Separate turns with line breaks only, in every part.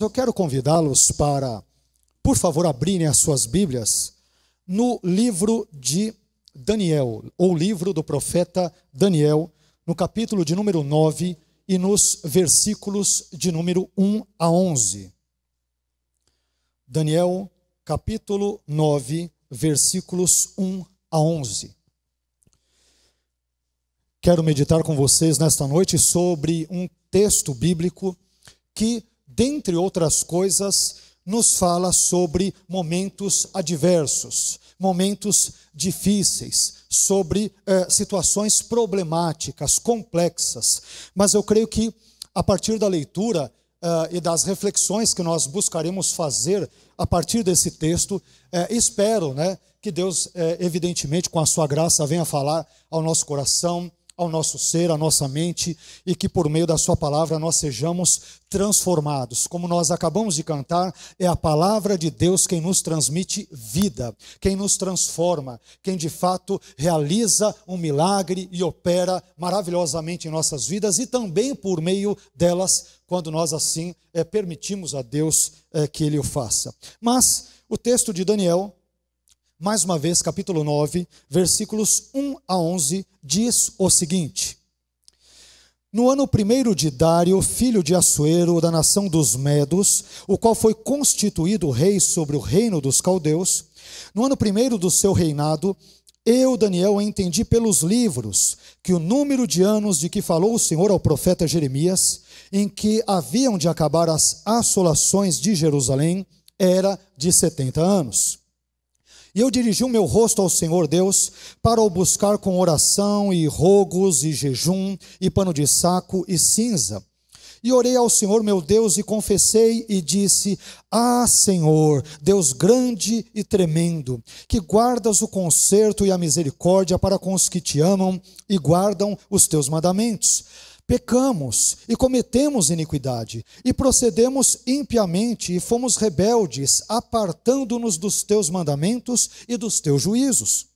eu quero convidá-los para, por favor, abrirem as suas Bíblias no livro de Daniel, ou livro do profeta Daniel, no capítulo de número 9 e nos versículos de número 1 a 11. Daniel, capítulo 9, versículos 1 a 11. Quero meditar com vocês nesta noite sobre um texto bíblico que, dentre outras coisas, nos fala sobre momentos adversos, momentos difíceis, sobre situações problemáticas, complexas. Mas eu creio que, a partir da leitura e das reflexões que nós buscaremos fazer a partir desse texto, espero, que Deus, evidentemente, com a sua graça, venha falar ao nosso coração, ao nosso ser, à nossa mente, e que por meio da sua palavra nós sejamos transformados. Como nós acabamos de cantar, é a palavra de Deus quem nos transmite vida, quem nos transforma, quem de fato realiza um milagre e opera maravilhosamente em nossas vidas, e também por meio delas, quando nós assim permitimos a Deus que Ele o faça. Mas o texto de Daniel, mais uma vez, capítulo 9, versículos 1 a 11, diz o seguinte: No ano 1º de Dário, filho de Assuero, da nação dos Medos, o qual foi constituído rei sobre o reino dos caldeus, no ano 1º do seu reinado, eu, Daniel, entendi pelos livros que o número de anos de que falou o Senhor ao profeta Jeremias, em que haviam de acabar as assolações de Jerusalém, era de 70 anos. E eu dirigi o meu rosto ao Senhor Deus para o buscar com oração e rogos e jejum e pano de saco e cinza. E orei ao Senhor meu Deus e confessei e disse: Ah, Senhor, Deus grande e tremendo, que guardas o conserto e a misericórdia para com os que te amam e guardam os teus mandamentos. Pecamos e cometemos iniquidade, e procedemos impiamente, e fomos rebeldes, apartando-nos dos teus mandamentos e dos teus juízos.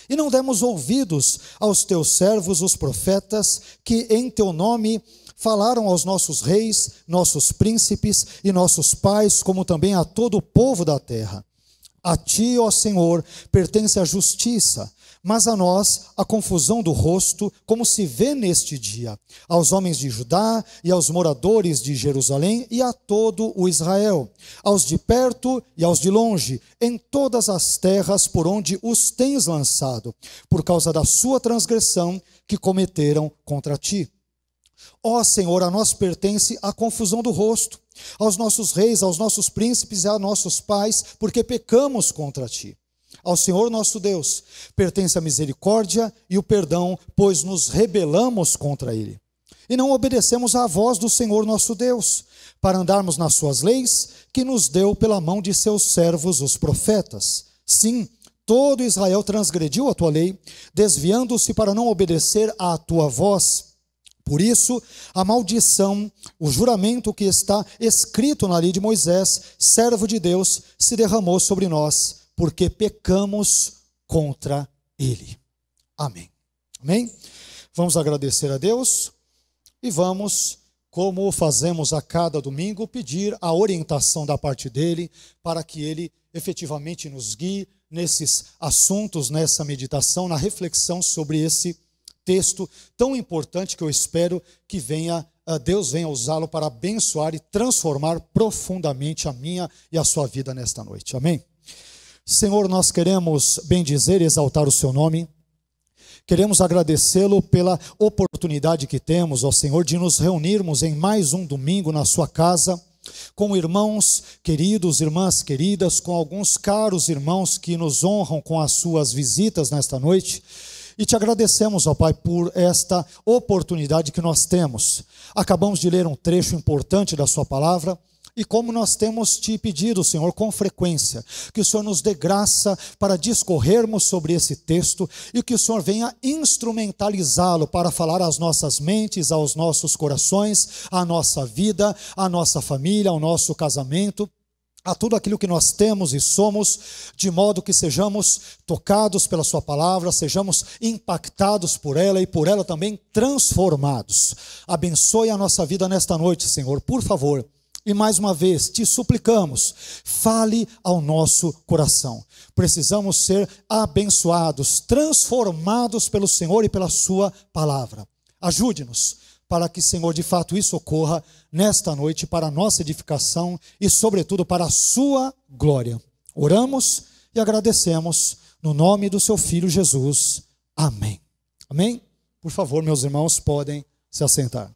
E não demos ouvidos aos teus servos, os profetas, que em teu nome falaram aos nossos reis, nossos príncipes e nossos pais, como também a todo o povo da terra. A ti, ó Senhor, pertence a justiça, mas a nós a confusão do rosto, como se vê neste dia, aos homens de Judá e aos moradores de Jerusalém e a todo o Israel, aos de perto e aos de longe, em todas as terras por onde os tens lançado, por causa da sua transgressão que cometeram contra ti. Ó Senhor, a nós pertence a confusão do rosto, aos nossos reis, aos nossos príncipes e a nossos pais, porque pecamos contra ti. Ao Senhor nosso Deus pertence a misericórdia e o perdão, pois nos rebelamos contra Ele. E não obedecemos à voz do Senhor nosso Deus, para andarmos nas suas leis, que nos deu pela mão de seus servos os profetas. Sim, todo Israel transgrediu a tua lei, desviando-se para não obedecer à tua voz. Por isso, a maldição, o juramento que está escrito na lei de Moisés, servo de Deus, se derramou sobre nós, porque pecamos contra Ele. Amém. Amém? Vamos agradecer a Deus e vamos, como fazemos a cada domingo, pedir a orientação da parte dEle, para que Ele efetivamente nos guie nesses assuntos, nessa meditação, na reflexão sobre esse texto tão importante que eu espero que Deus venha usá-lo para abençoar e transformar profundamente a minha e a sua vida nesta noite. Amém? Senhor, nós queremos bendizer e exaltar o seu nome. Queremos agradecê-lo pela oportunidade que temos, ó Senhor, de nos reunirmos em mais um domingo na sua casa, com irmãos queridos, irmãs queridas, com alguns caros irmãos que nos honram com as suas visitas nesta noite. E te agradecemos, ó Pai, por esta oportunidade que nós temos. Acabamos de ler um trecho importante da sua palavra, e como nós temos te pedido, Senhor, com frequência, que o Senhor nos dê graça para discorrermos sobre esse texto e que o Senhor venha instrumentalizá-lo para falar às nossas mentes, aos nossos corações, à nossa vida, à nossa família, ao nosso casamento, a tudo aquilo que nós temos e somos, de modo que sejamos tocados pela sua palavra, sejamos impactados por ela e por ela também transformados. Abençoe a nossa vida nesta noite, Senhor, por favor. e mais uma vez te suplicamos, fale ao nosso coração. Precisamos ser abençoados, transformados pelo Senhor e pela sua palavra. Ajude-nos para que, Senhor, de fato isso ocorra nesta noite para a nossa edificação e, sobretudo, para a sua glória. Oramos e agradecemos no nome do seu Filho Jesus. Amém. Amém? Por favor, meus irmãos, podem se assentar.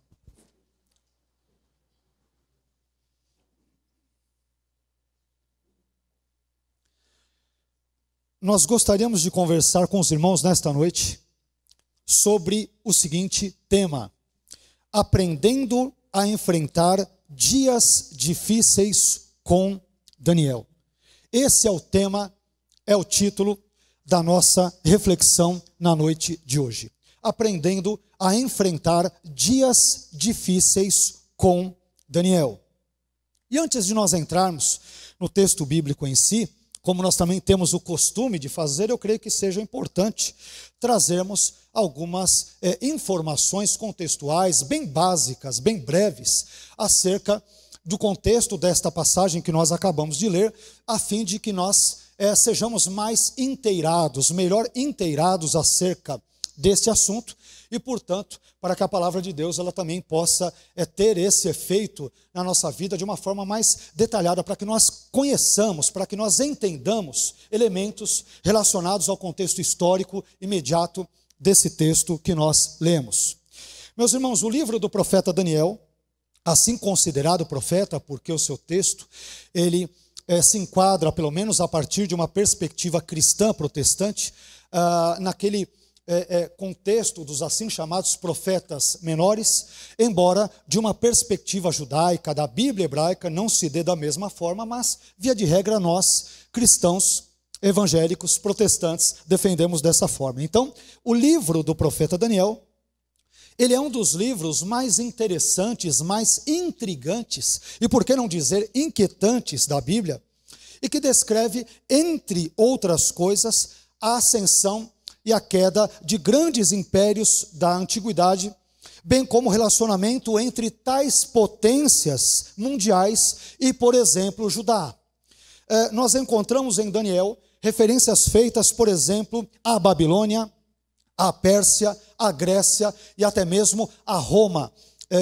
Nós gostaríamos de conversar com os irmãos nesta noite sobre o seguinte tema: aprendendo a enfrentar dias difíceis com Daniel. Esse é o tema, é o título da nossa reflexão na noite de hoje. Aprendendo a enfrentar dias difíceis com Daniel. E antes de nós entrarmos no texto bíblico em si, como nós também temos o costume de fazer, eu creio que seja importante trazermos algumas informações contextuais bem básicas, bem breves, acerca do contexto desta passagem que nós acabamos de ler, a fim de que nós sejamos mais inteirados, melhor inteirados acerca deste assunto e, portanto, para que a palavra de Deus ela também possa ter esse efeito na nossa vida de uma forma mais detalhada, para que nós conheçamos, para que nós entendamos elementos relacionados ao contexto histórico imediato desse texto que nós lemos. Meus irmãos, o livro do profeta Daniel, assim considerado profeta, porque o seu texto, ele se enquadra, pelo menos a partir de uma perspectiva cristã protestante, naquele contexto dos assim chamados profetas menores, embora de uma perspectiva judaica, da Bíblia hebraica, não se dê da mesma forma, mas, via de regra, nós, cristãos, evangélicos, protestantes, defendemos dessa forma. Então, o livro do profeta Daniel, ele é um dos livros mais interessantes, mais intrigantes, e por que não dizer inquietantes da Bíblia, e que descreve, entre outras coisas, a ascensão e a queda de grandes impérios da antiguidade, bem como o relacionamento entre tais potências mundiais e, por exemplo, Judá. Nós encontramos em Daniel referências feitas, por exemplo, à Babilônia, à Pérsia, à Grécia e até mesmo a Roma,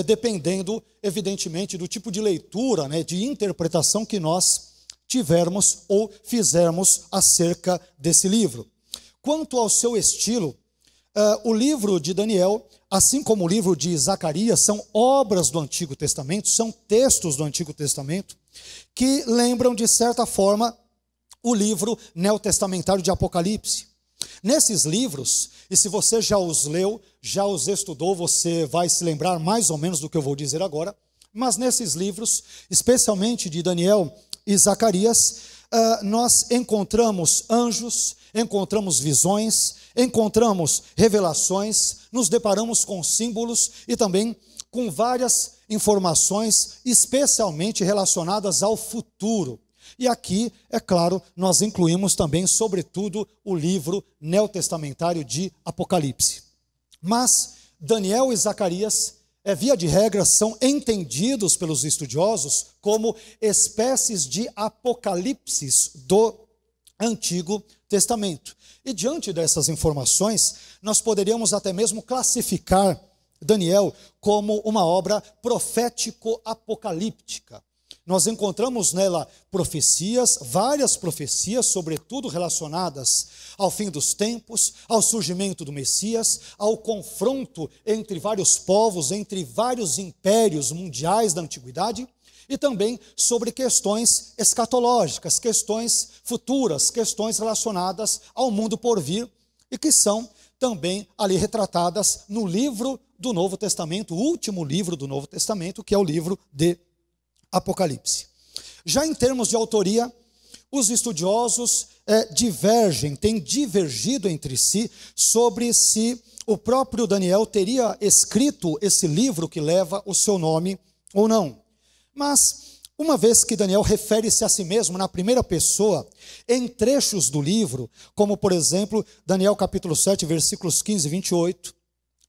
dependendo, evidentemente, do tipo de leitura, de interpretação que nós tivermos ou fizermos acerca desse livro. Quanto ao seu estilo, o livro de Daniel, assim como o livro de Zacarias, são obras do Antigo Testamento, são textos do Antigo Testamento, que lembram, de certa forma, o livro neotestamentário de Apocalipse. Nesses livros, e se você já os leu, já os estudou, você vai se lembrar mais ou menos do que eu vou dizer agora, mas nesses livros, especialmente de Daniel e Zacarias, nós encontramos anjos, encontramos visões, encontramos revelações, nos deparamos com símbolos e também com várias informações, especialmente relacionadas ao futuro. E aqui, é claro, nós incluímos também, sobretudo, o livro neotestamentário de Apocalipse. Mas Daniel e Zacarias, via de regra, são entendidos pelos estudiosos como espécies de apocalipses do Antigo Testamento. E diante dessas informações, nós poderíamos até mesmo classificar Daniel como uma obra profético-apocalíptica. Nós encontramos nela profecias, várias profecias, sobretudo relacionadas ao fim dos tempos, ao surgimento do Messias, ao confronto entre vários povos, entre vários impérios mundiais da antiguidade, e também sobre questões escatológicas, questões futuras, questões relacionadas ao mundo por vir, e que são também ali retratadas no livro do Novo Testamento, o último livro do Novo Testamento, que é o livro de Apocalipse. Já em termos de autoria, os estudiosos divergem, têm divergido entre si sobre se o próprio Daniel teria escrito esse livro que leva o seu nome ou não. Mas, uma vez que Daniel refere-se a si mesmo na primeira pessoa, em trechos do livro, como por exemplo, Daniel capítulo 7, versículos 15 e 28,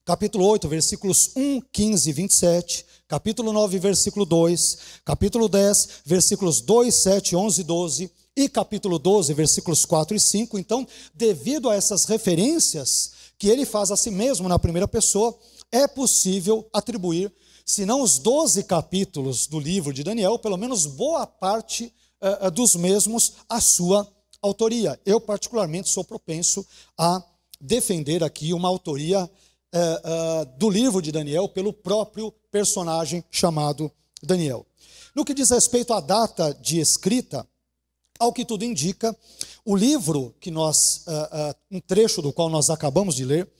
capítulo 8, versículos 1, 15 e 27, capítulo 9, versículo 2, capítulo 10, versículos 2, 7, 11 e 12, e capítulo 12, versículos 4 e 5. Então, devido a essas referências que ele faz a si mesmo na primeira pessoa, é possível atribuir, se não os 12 capítulos do livro de Daniel, pelo menos boa parte dos mesmos à sua autoria. Eu, particularmente, sou propenso a defender aqui uma autoria do livro de Daniel pelo próprio personagem chamado Daniel. No que diz respeito à data de escrita, ao que tudo indica, o livro que um trecho do qual nós acabamos de ler,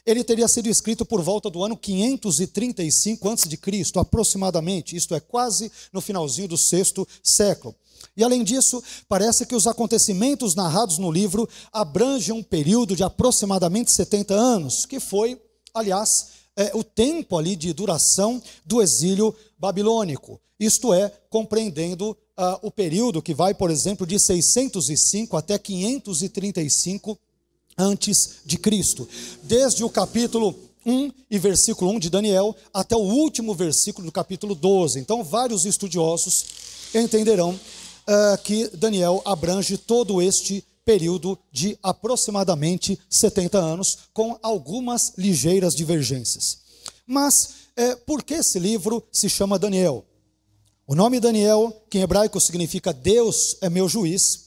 ele teria sido escrito por volta do ano 535 a.C., aproximadamente, isto é, quase no finalzinho do 6º século. E além disso, parece que os acontecimentos narrados no livro abrangem um período de aproximadamente 70 anos, que foi, aliás, o tempo ali de duração do exílio babilônico. Isto é, compreendendo o período que vai, por exemplo, de 605 até 535 antes de Cristo. Desde o capítulo 1 e versículo 1 de Daniel até o último versículo do capítulo 12. Então, vários estudiosos entenderão que Daniel abrange todo este período de aproximadamente 70 anos, com algumas ligeiras divergências. Mas, por que esse livro se chama Daniel? O nome Daniel, que em hebraico significa Deus é meu juiz,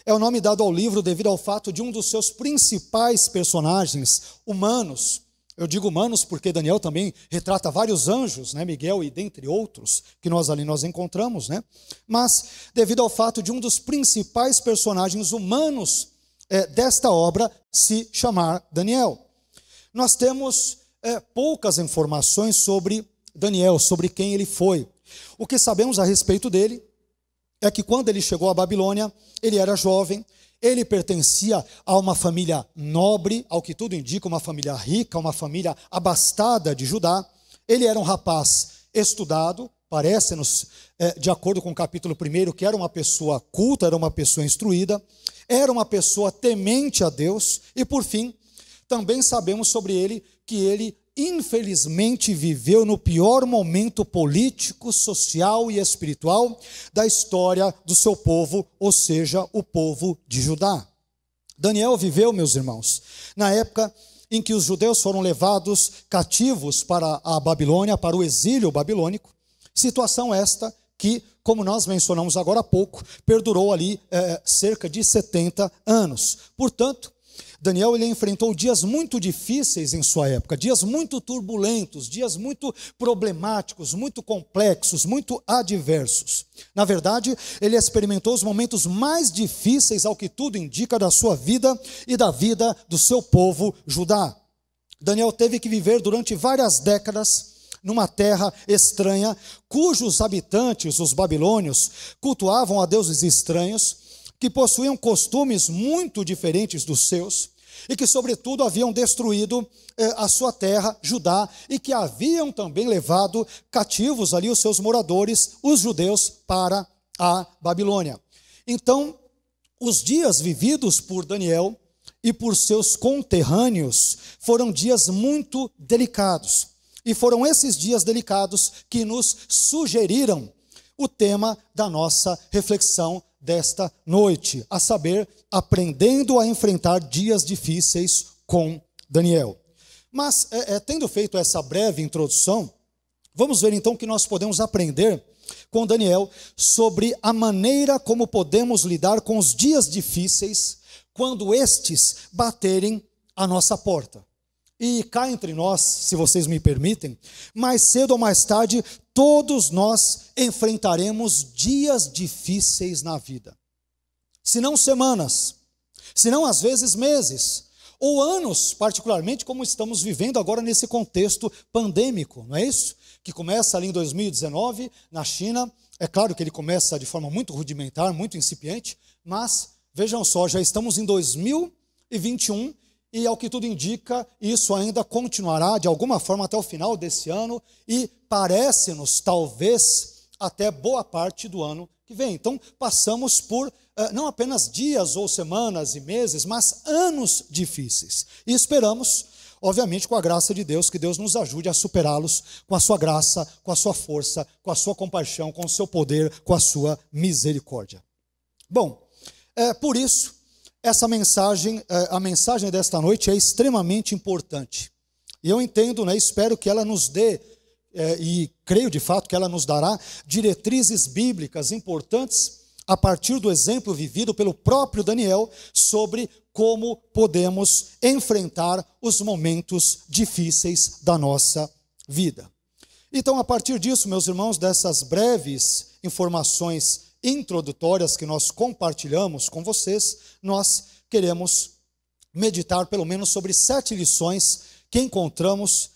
é o nome dado ao livro devido ao fato de um dos seus principais personagens humanos. Eu digo humanos porque Daniel também retrata vários anjos, né, Miguel e dentre outros, que nós encontramos, né? Mas devido ao fato de um dos principais personagens humanos desta obra se chamar Daniel. Nós temos poucas informações sobre Daniel, sobre quem ele foi. O que sabemos a respeito dele é que quando ele chegou à Babilônia, ele era jovem, ele pertencia a uma família nobre, ao que tudo indica, uma família rica, uma família abastada de Judá. Ele era um rapaz estudado, parece-nos, de acordo com o capítulo 1, que era uma pessoa culta, era uma pessoa instruída, era uma pessoa temente a Deus, e por fim, também sabemos sobre ele que ele infelizmente viveu no pior momento político, social e espiritual da história do seu povo, ou seja, o povo de Judá. Daniel viveu, meus irmãos, na época em que os judeus foram levados cativos para a Babilônia, para o exílio babilônico, situação esta que, como nós mencionamos agora há pouco, perdurou ali cerca de 70 anos. Portanto, Daniel ele enfrentou dias muito difíceis em sua época, dias muito turbulentos, dias muito problemáticos, muito complexos, muito adversos. Na verdade, ele experimentou os momentos mais difíceis, ao que tudo indica, da sua vida e da vida do seu povo Judá. Daniel teve que viver durante várias décadas numa terra estranha, cujos habitantes, os babilônios, cultuavam a deuses estranhos, que possuíam costumes muito diferentes dos seus, e que, sobretudo, haviam destruído a sua terra, Judá, e que haviam também levado cativos ali os seus moradores, os judeus, para a Babilônia. Então, os dias vividos por Daniel e por seus conterrâneos foram dias muito delicados, e foram esses dias delicados que nos sugeriram o tema da nossa reflexão desta noite, a saber, aprendendo a enfrentar dias difíceis com Daniel. Mas, tendo feito essa breve introdução, vamos ver então que nós podemos aprender com Daniel sobre a maneira como podemos lidar com os dias difíceis quando estes baterem à nossa porta. E cá entre nós, se vocês me permitem, mais cedo ou mais tarde, todos nós enfrentaremos dias difíceis na vida. Se não semanas, se não às vezes meses, ou anos, particularmente como estamos vivendo agora nesse contexto pandêmico, não é isso? Que começa ali em 2019, na China. É claro que ele começa de forma muito rudimentar, muito incipiente, mas vejam só, já estamos em 2021, e ao que tudo indica, isso ainda continuará de alguma forma até o final desse ano e parece-nos, talvez, até boa parte do ano que vem. Então, passamos por não apenas dias ou semanas e meses, mas anos difíceis. E esperamos, obviamente com a graça de Deus, que Deus nos ajude a superá-los com a sua graça, com a sua força, com a sua compaixão, com o seu poder, com a sua misericórdia. Bom, por isso, essa mensagem, a mensagem desta noite é extremamente importante. E eu entendo, espero que ela nos dê, e creio de fato que ela nos dará, diretrizes bíblicas importantes a partir do exemplo vivido pelo próprio Daniel sobre como podemos enfrentar os momentos difíceis da nossa vida. Então, a partir disso, meus irmãos, dessas breves informações introdutórias que nós compartilhamos com vocês, nós queremos meditar pelo menos sobre 7 lições que encontramos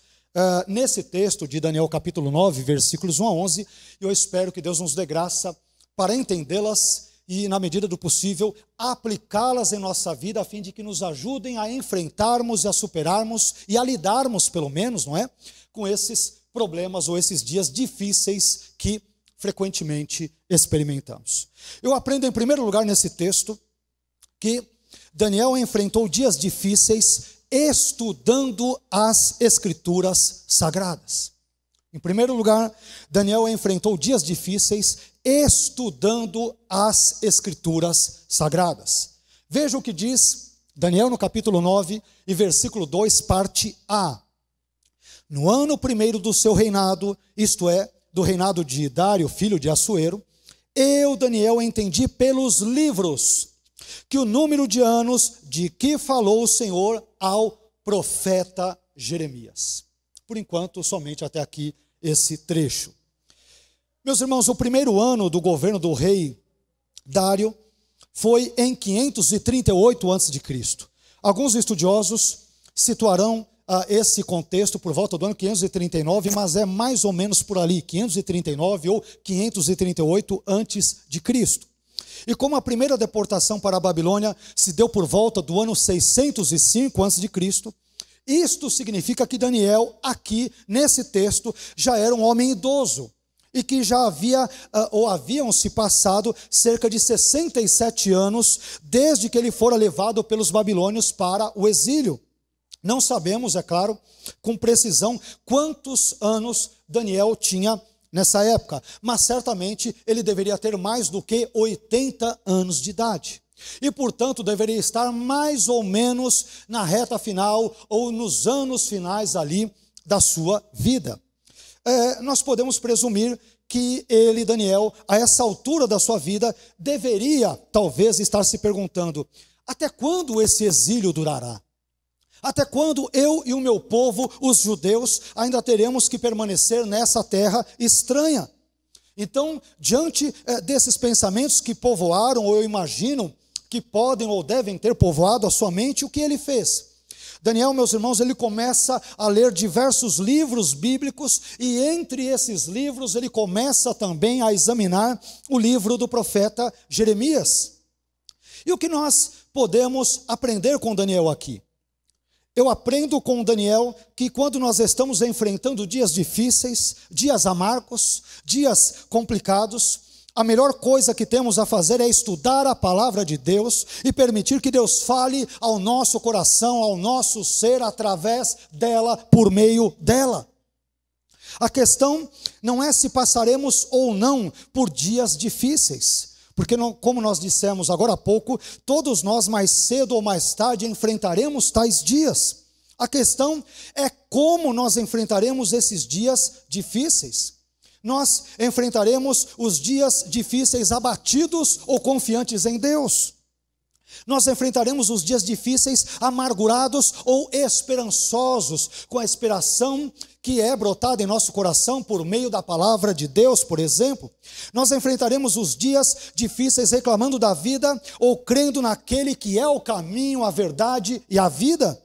nesse texto de Daniel capítulo 9, versículos 1 a 11, e eu espero que Deus nos dê graça para entendê-las e, na medida do possível, aplicá-las em nossa vida, a fim de que nos ajudem a enfrentarmos e a superarmos e a lidarmos, pelo menos, com esses problemas ou esses dias difíceis que frequentemente experimentamos. Eu aprendo, em primeiro lugar, nesse texto, que Daniel enfrentou dias difíceis estudando as Escrituras Sagradas. Em primeiro lugar, Daniel enfrentou dias difíceis estudando as Escrituras Sagradas. Veja o que diz Daniel no capítulo 9 e versículo 2, parte A. No ano primeiro do seu reinado, isto é, do reinado de Dário, filho de Assuero, eu, Daniel, entendi pelos livros que o número de anos de que falou o Senhor ao profeta Jeremias. Por enquanto, somente até aqui esse trecho. Meus irmãos, o primeiro ano do governo do rei Dário foi em 538 a.C. Alguns estudiosos situarão esse contexto por volta do ano 539, mas é mais ou menos por ali, 539 ou 538 a.C. E como a primeira deportação para a Babilônia se deu por volta do ano 605 a.C., isto significa que Daniel, aqui nesse texto, já era um homem idoso e que já haviam se passado cerca de 67 anos desde que ele fora levado pelos babilônios para o exílio. Não sabemos, é claro, com precisão quantos anos Daniel tinha nessa época, mas certamente ele deveria ter mais do que 80 anos de idade. E, portanto, deveria estar mais ou menos na reta final ou nos anos finais ali da sua vida. Nós podemos presumir que ele, Daniel, a essa altura da sua vida, deveria talvez estar se perguntando: até quando esse exílio durará? Até quando eu e o meu povo, os judeus, ainda teremos que permanecer nessa terra estranha? Então, diante desses pensamentos que povoaram, ou eu imagino que podem ou devem ter povoado a sua mente, o que ele fez? Daniel, meus irmãos, ele começa a ler diversos livros bíblicos, e entre esses livros ele começa também a examinar o livro do profeta Jeremias. E o que nós podemos aprender com Daniel aqui? Eu aprendo com Daniel que quando nós estamos enfrentando dias difíceis, dias amargos, dias complicados, a melhor coisa que temos a fazer é estudar a palavra de Deus e permitir que Deus fale ao nosso coração, ao nosso ser, através dela, por meio dela. A questão não é se passaremos ou não por dias difíceis, porque como nós dissemos agora há pouco, todos nós mais cedo ou mais tarde enfrentaremos tais dias. A questão é como nós enfrentaremos esses dias difíceis. Nós enfrentaremos os dias difíceis abatidos ou confiantes em Deus. Nós enfrentaremos os dias difíceis amargurados ou esperançosos, com a inspiração que é brotada em nosso coração por meio da palavra de Deus, por exemplo. Nós enfrentaremos os dias difíceis reclamando da vida ou crendo naquele que é o caminho, a verdade e a vida.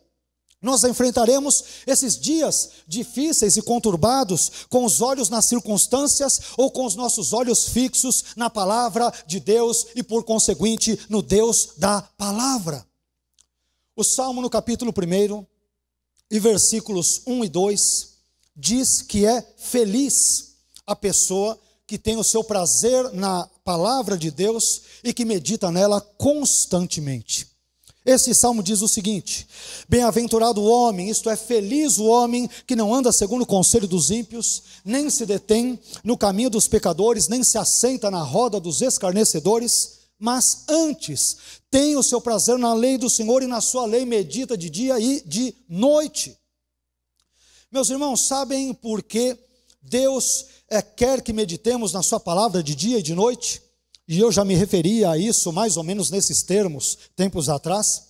Nós enfrentaremos esses dias difíceis e conturbados com os olhos nas circunstâncias ou com os nossos olhos fixos na palavra de Deus e, por conseguinte, no Deus da palavra. O Salmo no capítulo 1 e versículos 1 e 2 diz que é feliz a pessoa que tem o seu prazer na palavra de Deus e que medita nela constantemente. Esse salmo diz o seguinte: bem-aventurado o homem, isto é, feliz o homem que não anda segundo o conselho dos ímpios, nem se detém no caminho dos pecadores, nem se assenta na roda dos escarnecedores, mas antes tem o seu prazer na lei do Senhor, e na sua lei medita de dia e de noite. Meus irmãos, sabem por que Deus quer que meditemos na sua palavra de dia e de noite? E eu já me referia a isso mais ou menos nesses termos, tempos atrás.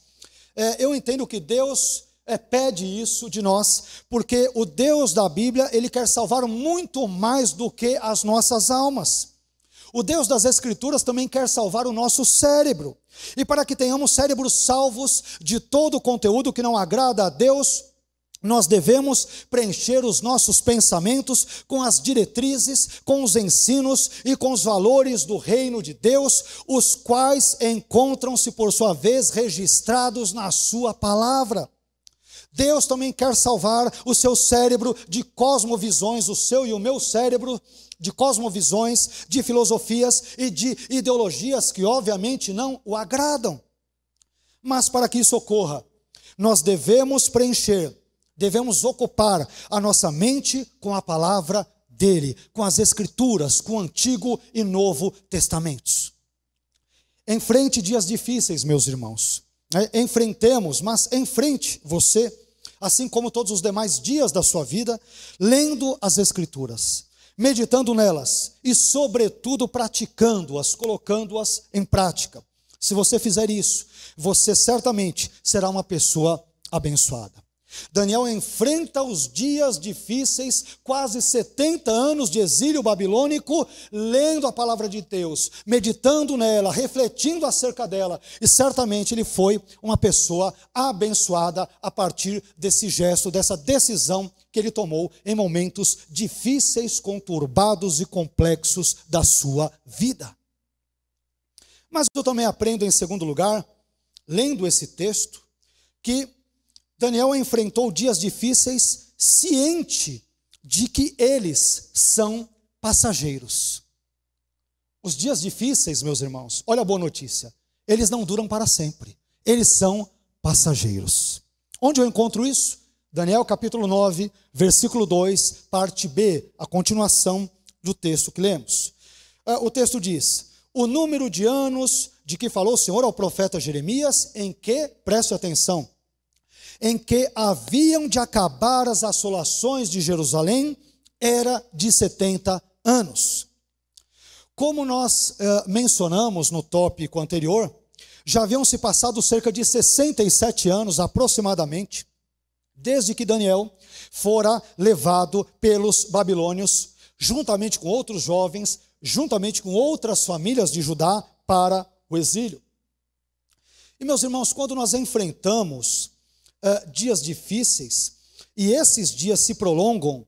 Eu entendo que Deus pede isso de nós, porque o Deus da Bíblia, Ele quer salvar muito mais do que as nossas almas. O Deus das Escrituras também quer salvar o nosso cérebro. E para que tenhamos cérebros salvos de todo o conteúdo que não agrada a Deus, nós devemos preencher os nossos pensamentos com as diretrizes, com os ensinos e com os valores do reino de Deus, os quais encontram-se, por sua vez, registrados na sua palavra. Deus também quer salvar o seu cérebro de cosmovisões, o seu e o meu cérebro, de cosmovisões, de filosofias e de ideologias que obviamente não o agradam. Mas para que isso ocorra, nós devemos ocupar a nossa mente com a palavra dele, com as Escrituras, com o Antigo e Novo Testamentos. Enfrente dias difíceis, meus irmãos. Enfrentemos, mas enfrente você, assim como todos os demais dias da sua vida, lendo as Escrituras, meditando nelas e, sobretudo, praticando-as, colocando-as em prática. Se você fizer isso, você certamente será uma pessoa abençoada. Daniel enfrenta os dias difíceis, quase 70 anos de exílio babilônico, lendo a palavra de Deus, meditando nela, refletindo acerca dela, e certamente ele foi uma pessoa abençoada a partir desse gesto, dessa decisão que ele tomou em momentos difíceis, conturbados e complexos da sua vida. Mas eu também aprendo, em segundo lugar, lendo esse texto, que Daniel enfrentou dias difíceis ciente de que eles são passageiros. Os dias difíceis, meus irmãos, olha a boa notícia, eles não duram para sempre, eles são passageiros. Onde eu encontro isso? Daniel capítulo 9, versículo 2, parte B, a continuação do texto que lemos. O texto diz: o número de anos de que falou o Senhor ao profeta Jeremias, em que, preste atenção, em que haviam de acabar as assolações de Jerusalém, era de 70 anos. Como nós mencionamos no tópico anterior, já haviam se passado cerca de 67 anos aproximadamente, desde que Daniel fora levado pelos babilônios, juntamente com outros jovens, juntamente com outras famílias de Judá, para o exílio. E, meus irmãos, quando nós enfrentamos dias difíceis, e esses dias se prolongam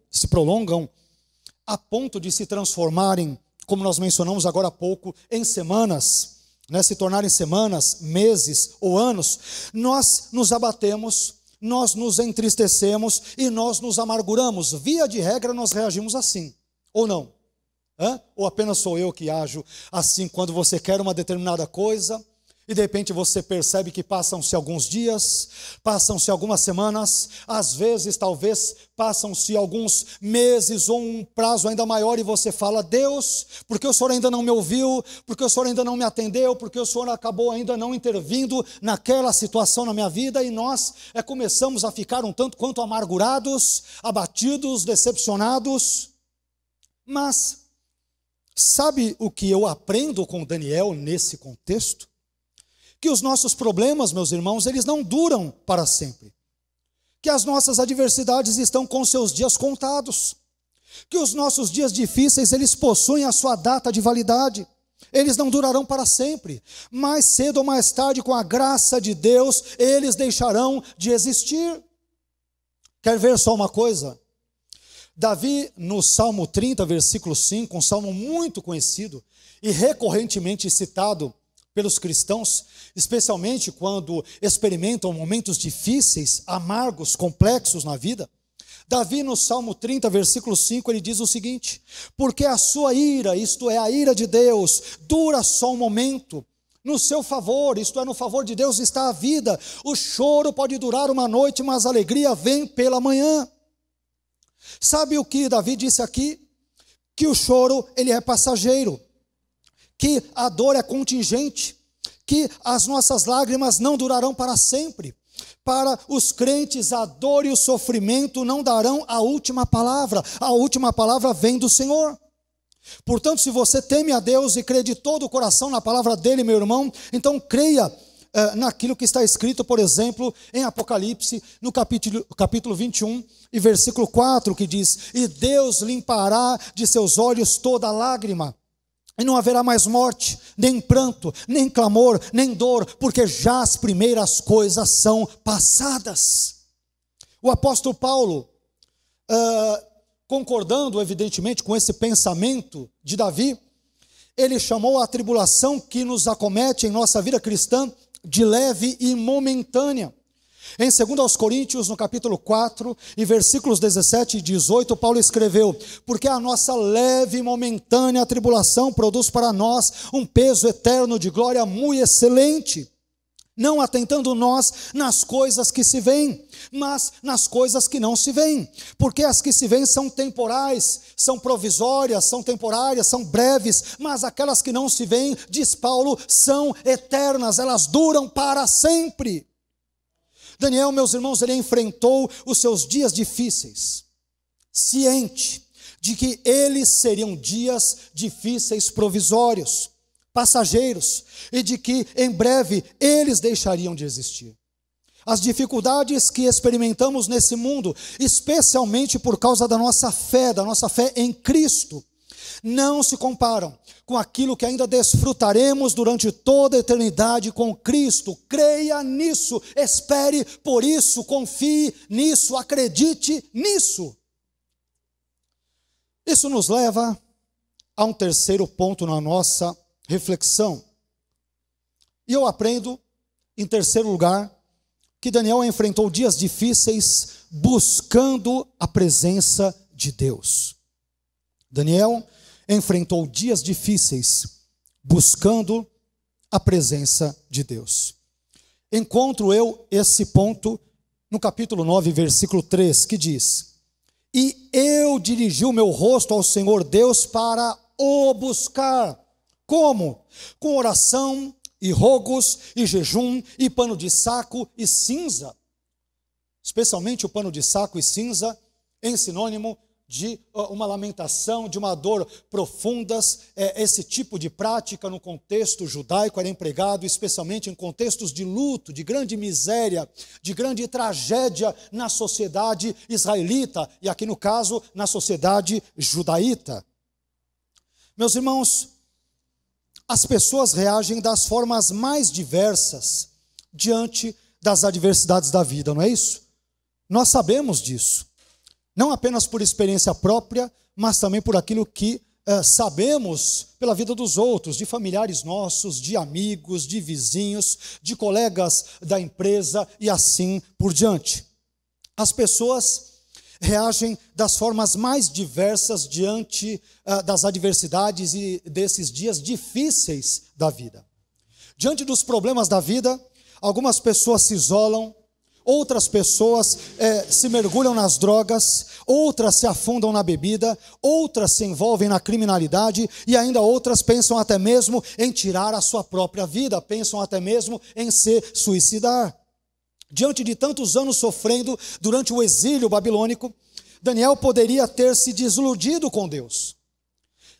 a ponto de se transformarem, como nós mencionamos agora há pouco, em semanas, se tornarem semanas, meses ou anos, nós nos abatemos, nós nos entristecemos e nós nos amarguramos. Via de regra nós reagimos assim, ou não? Ou apenas sou eu que ajo assim quando você quer uma determinada coisa, e de repente você percebe que passam-se alguns dias, passam-se algumas semanas, às vezes talvez passam-se alguns meses ou um prazo ainda maior, e você fala: Deus, por que o Senhor ainda não me ouviu? Por que o Senhor ainda não me atendeu? Por que o Senhor acabou ainda não intervindo naquela situação na minha vida? E nós começamos a ficar um tanto quanto amargurados, abatidos, decepcionados. Mas sabe o que eu aprendo com Daniel nesse contexto? Que os nossos problemas, meus irmãos, eles não duram para sempre. Que as nossas adversidades estão com seus dias contados. Que os nossos dias difíceis, eles possuem a sua data de validade. Eles não durarão para sempre. Mais cedo ou mais tarde, com a graça de Deus, eles deixarão de existir. Quer ver só uma coisa? Davi, no Salmo 30, versículo 5, um salmo muito conhecido e recorrentemente citado pelos cristãos, especialmente quando experimentam momentos difíceis, amargos, complexos na vida. Davi, no Salmo 30, versículo 5, ele diz o seguinte: porque a sua ira, isto é, a ira de Deus, dura só um momento, no seu favor, isto é, no favor de Deus está a vida. O choro pode durar uma noite, mas a alegria vem pela manhã. Sabe o que Davi disse aqui? Que o choro, ele é passageiro, que a dor é contingente, que as nossas lágrimas não durarão para sempre. Para os crentes, a dor e o sofrimento não darão a última palavra vem do Senhor. Portanto, se você teme a Deus e crê de todo o coração na palavra dele, meu irmão, então creia naquilo que está escrito, por exemplo, em Apocalipse, no capítulo 21 e versículo 4, que diz: e Deus limpará de seus olhos toda lágrima, e não haverá mais morte, nem pranto, nem clamor, nem dor, porque já as primeiras coisas são passadas. O apóstolo Paulo, concordando evidentemente com esse pensamento de Davi, ele chamou a tribulação que nos acomete em nossa vida cristã de leve e momentânea. Em 2 Coríntios, no capítulo 4, e versículos 17 e 18, Paulo escreveu: porque a nossa leve e momentânea tribulação produz para nós um peso eterno de glória muito excelente, não atentando nós nas coisas que se veem, mas nas coisas que não se veem, porque as que se veem são temporais, são provisórias, são temporárias, são breves, mas aquelas que não se veem, diz Paulo, são eternas, elas duram para sempre. Daniel, meus irmãos, ele enfrentou os seus dias difíceis, ciente de que eles seriam dias difíceis provisórios, passageiros, e de que em breve eles deixariam de existir. As dificuldades que experimentamos nesse mundo, especialmente por causa da nossa fé em Cristo, não se comparam com aquilo que ainda desfrutaremos durante toda a eternidade com Cristo. Creia nisso, espere por isso, confie nisso, acredite nisso. Isso nos leva a um terceiro ponto na nossa reflexão. E eu aprendo, em terceiro lugar, que Daniel enfrentou dias difíceis buscando a presença de Deus. Daniel enfrentou dias difíceis buscando a presença de Deus. Encontro eu esse ponto no capítulo 9, versículo 3, que diz: e eu dirigi o meu rosto ao Senhor Deus para o buscar. Como? Com oração e rogos e jejum e pano de saco e cinza. Especialmente o pano de saco e cinza em sinônimo de uma lamentação, de uma dor profundas. Esse tipo de prática no contexto judaico era empregado especialmente em contextos de luto, de grande miséria, de grande tragédia na sociedade israelita, e aqui no caso, na sociedade judaíta. Meus irmãos, as pessoas reagem das formas mais diversas diante das adversidades da vida, não é isso? Nós sabemos disso. Não apenas por experiência própria, mas também por aquilo que sabemos pela vida dos outros, de familiares nossos, de amigos, de vizinhos, de colegas da empresa e assim por diante. As pessoas reagem das formas mais diversas diante das adversidades e desses dias difíceis da vida. Diante dos problemas da vida, algumas pessoas se isolam, outras pessoas se mergulham nas drogas, outras se afundam na bebida, outras se envolvem na criminalidade e ainda outras pensam até mesmo em tirar a sua própria vida, pensam até mesmo em se suicidar. Diante de tantos anos sofrendo durante o exílio babilônico, Daniel poderia ter se desiludido com Deus.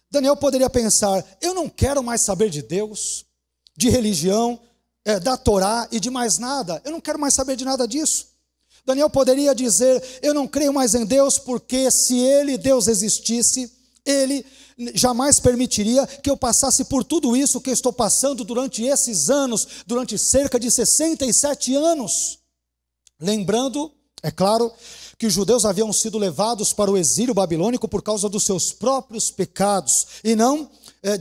Daniel poderia pensar: eu não quero mais saber de Deus, de religião, da Torá e de mais nada. Eu não quero mais saber de nada disso. Daniel poderia dizer: eu não creio mais em Deus, porque se Deus existisse, Ele jamais permitiria que eu passasse por tudo isso que eu estou passando durante esses anos, durante cerca de 67 anos. Lembrando, é claro, que os judeus haviam sido levados para o exílio babilônico por causa dos seus próprios pecados, e não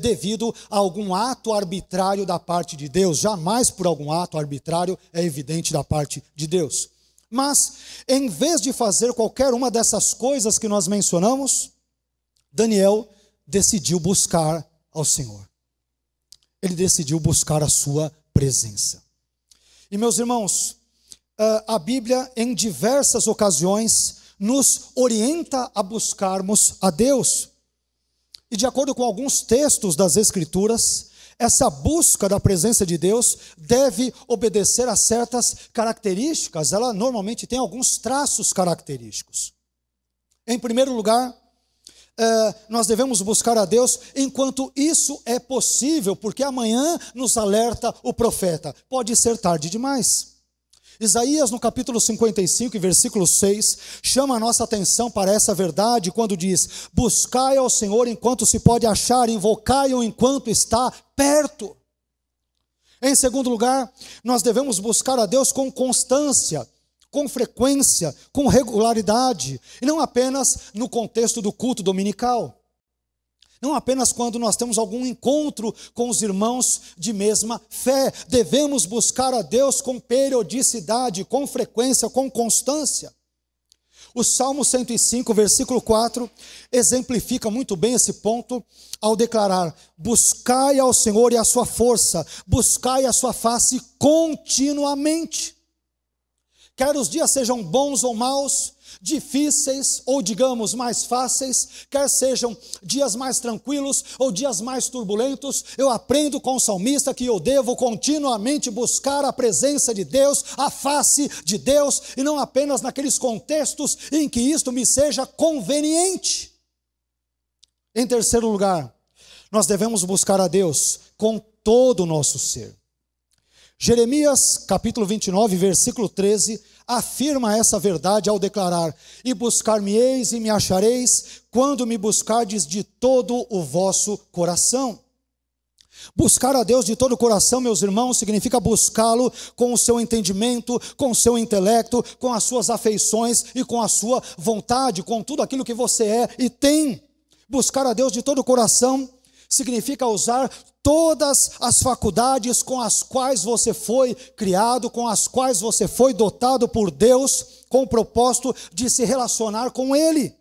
devido a algum ato arbitrário da parte de Deus. Jamais por algum ato arbitrário é evidente da parte de Deus. Mas, em vez de fazer qualquer uma dessas coisas que nós mencionamos, Daniel decidiu buscar ao Senhor. ele decidiu buscar a sua presença. E meus irmãos, a Bíblia em diversas ocasiões nos orienta a buscarmos a Deus. E de acordo com alguns textos das Escrituras, essa busca da presença de Deus deve obedecer a certas características. Ela normalmente tem alguns traços característicos. Em primeiro lugar, nós devemos buscar a Deus enquanto isso é possível, porque amanhã nos alerta o profeta, pode ser tarde demais. Isaías no capítulo 55, versículo 6, chama a nossa atenção para essa verdade quando diz: buscai ao Senhor enquanto se pode achar, invocai-o enquanto está perto. Em segundo lugar, nós devemos buscar a Deus com constância, com frequência, com regularidade, e não apenas no contexto do culto dominical. Não apenas quando nós temos algum encontro com os irmãos de mesma fé. Devemos buscar a Deus com periodicidade, com frequência, com constância. O Salmo 105, versículo 4, exemplifica muito bem esse ponto ao declarar: buscai ao Senhor e a sua força, buscai a sua face continuamente. Quer os dias sejam bons ou maus, difíceis ou digamos mais fáceis, quer sejam dias mais tranquilos ou dias mais turbulentos, eu aprendo com o salmista que eu devo continuamente buscar a presença de Deus, a face de Deus, e não apenas naqueles contextos em que isto me seja conveniente. Em terceiro lugar, nós devemos buscar a Deus com todo o nosso ser. Jeremias, capítulo 29, versículo 13, afirma essa verdade ao declarar: e buscar-me-eis e me achareis, quando me buscardes de todo o vosso coração. Buscar a Deus de todo o coração, meus irmãos, significa buscá-lo com o seu entendimento, com o seu intelecto, com as suas afeições e com a sua vontade, com tudo aquilo que você é e tem. Buscar a Deus de todo o coração significa usar todas as faculdades com as quais você foi criado, com as quais você foi dotado por Deus, com o propósito de se relacionar com Ele.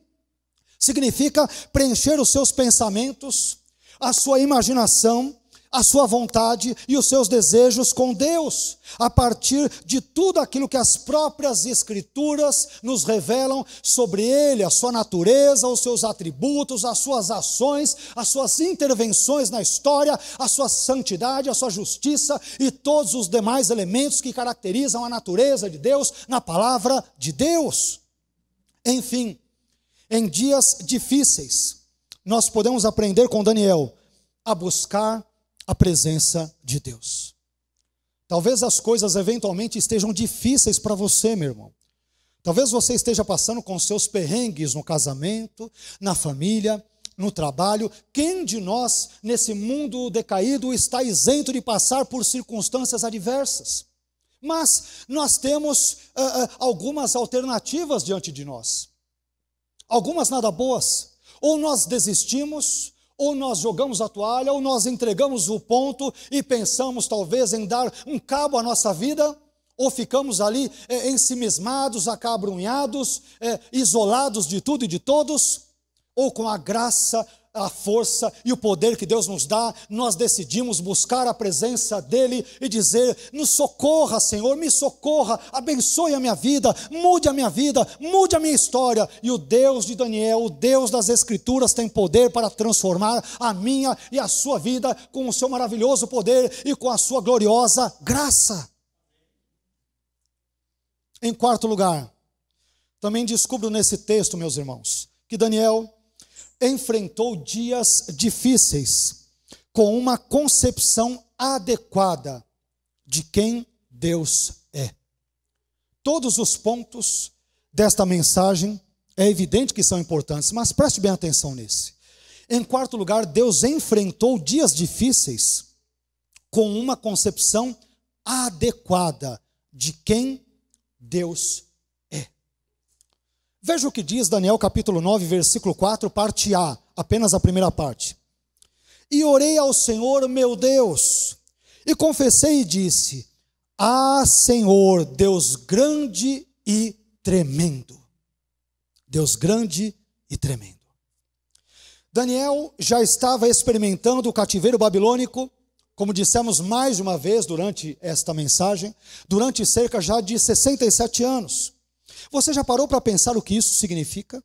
Significa preencher os seus pensamentos, a sua imaginação, a sua vontade e os seus desejos com Deus, a partir de tudo aquilo que as próprias Escrituras nos revelam sobre Ele, a sua natureza, os seus atributos, as suas ações, as suas intervenções na história, a sua santidade, a sua justiça e todos os demais elementos que caracterizam a natureza de Deus na palavra de Deus. Enfim, em dias difíceis, nós podemos aprender com Daniel a buscar a presença de Deus. Talvez as coisas eventualmente estejam difíceis para você, meu irmão. Talvez você esteja passando com seus perrengues no casamento, na família, no trabalho. Quem de nós, nesse mundo decaído, está isento de passar por circunstâncias adversas? Mas nós temos algumas alternativas diante de nós. Algumas nada boas. Ou nós desistimos, ou nós jogamos a toalha, ou nós entregamos o ponto e pensamos talvez em dar um cabo à nossa vida, ou ficamos ali ensimismados, acabrunhados, isolados de tudo e de todos, ou com a graça, a força e o poder que Deus nos dá, nós decidimos buscar a presença dEle e dizer: nos socorra, Senhor, me socorra, abençoe a minha vida, mude a minha história. E o Deus de Daniel, o Deus das Escrituras, tem poder para transformar a minha e a sua vida com o seu maravilhoso poder e com a sua gloriosa graça. Em quarto lugar, também descubro nesse texto, meus irmãos, que Daniel enfrentou dias difíceis com uma concepção adequada de quem Deus é. Todos os pontos desta mensagem é evidente que são importantes, mas preste bem atenção nesse. Em quarto lugar, Deus enfrentou dias difíceis com uma concepção adequada de quem Deus é. Veja o que diz Daniel capítulo 9, versículo 4, parte A, apenas a primeira parte. E orei ao Senhor meu Deus, e confessei e disse: ah, Senhor, Deus grande e tremendo. Deus grande e tremendo. Daniel já estava experimentando o cativeiro babilônico como dissemos mais de uma vez durante esta mensagem, durante cerca já de 67 anos. Você já parou para pensar o que isso significa?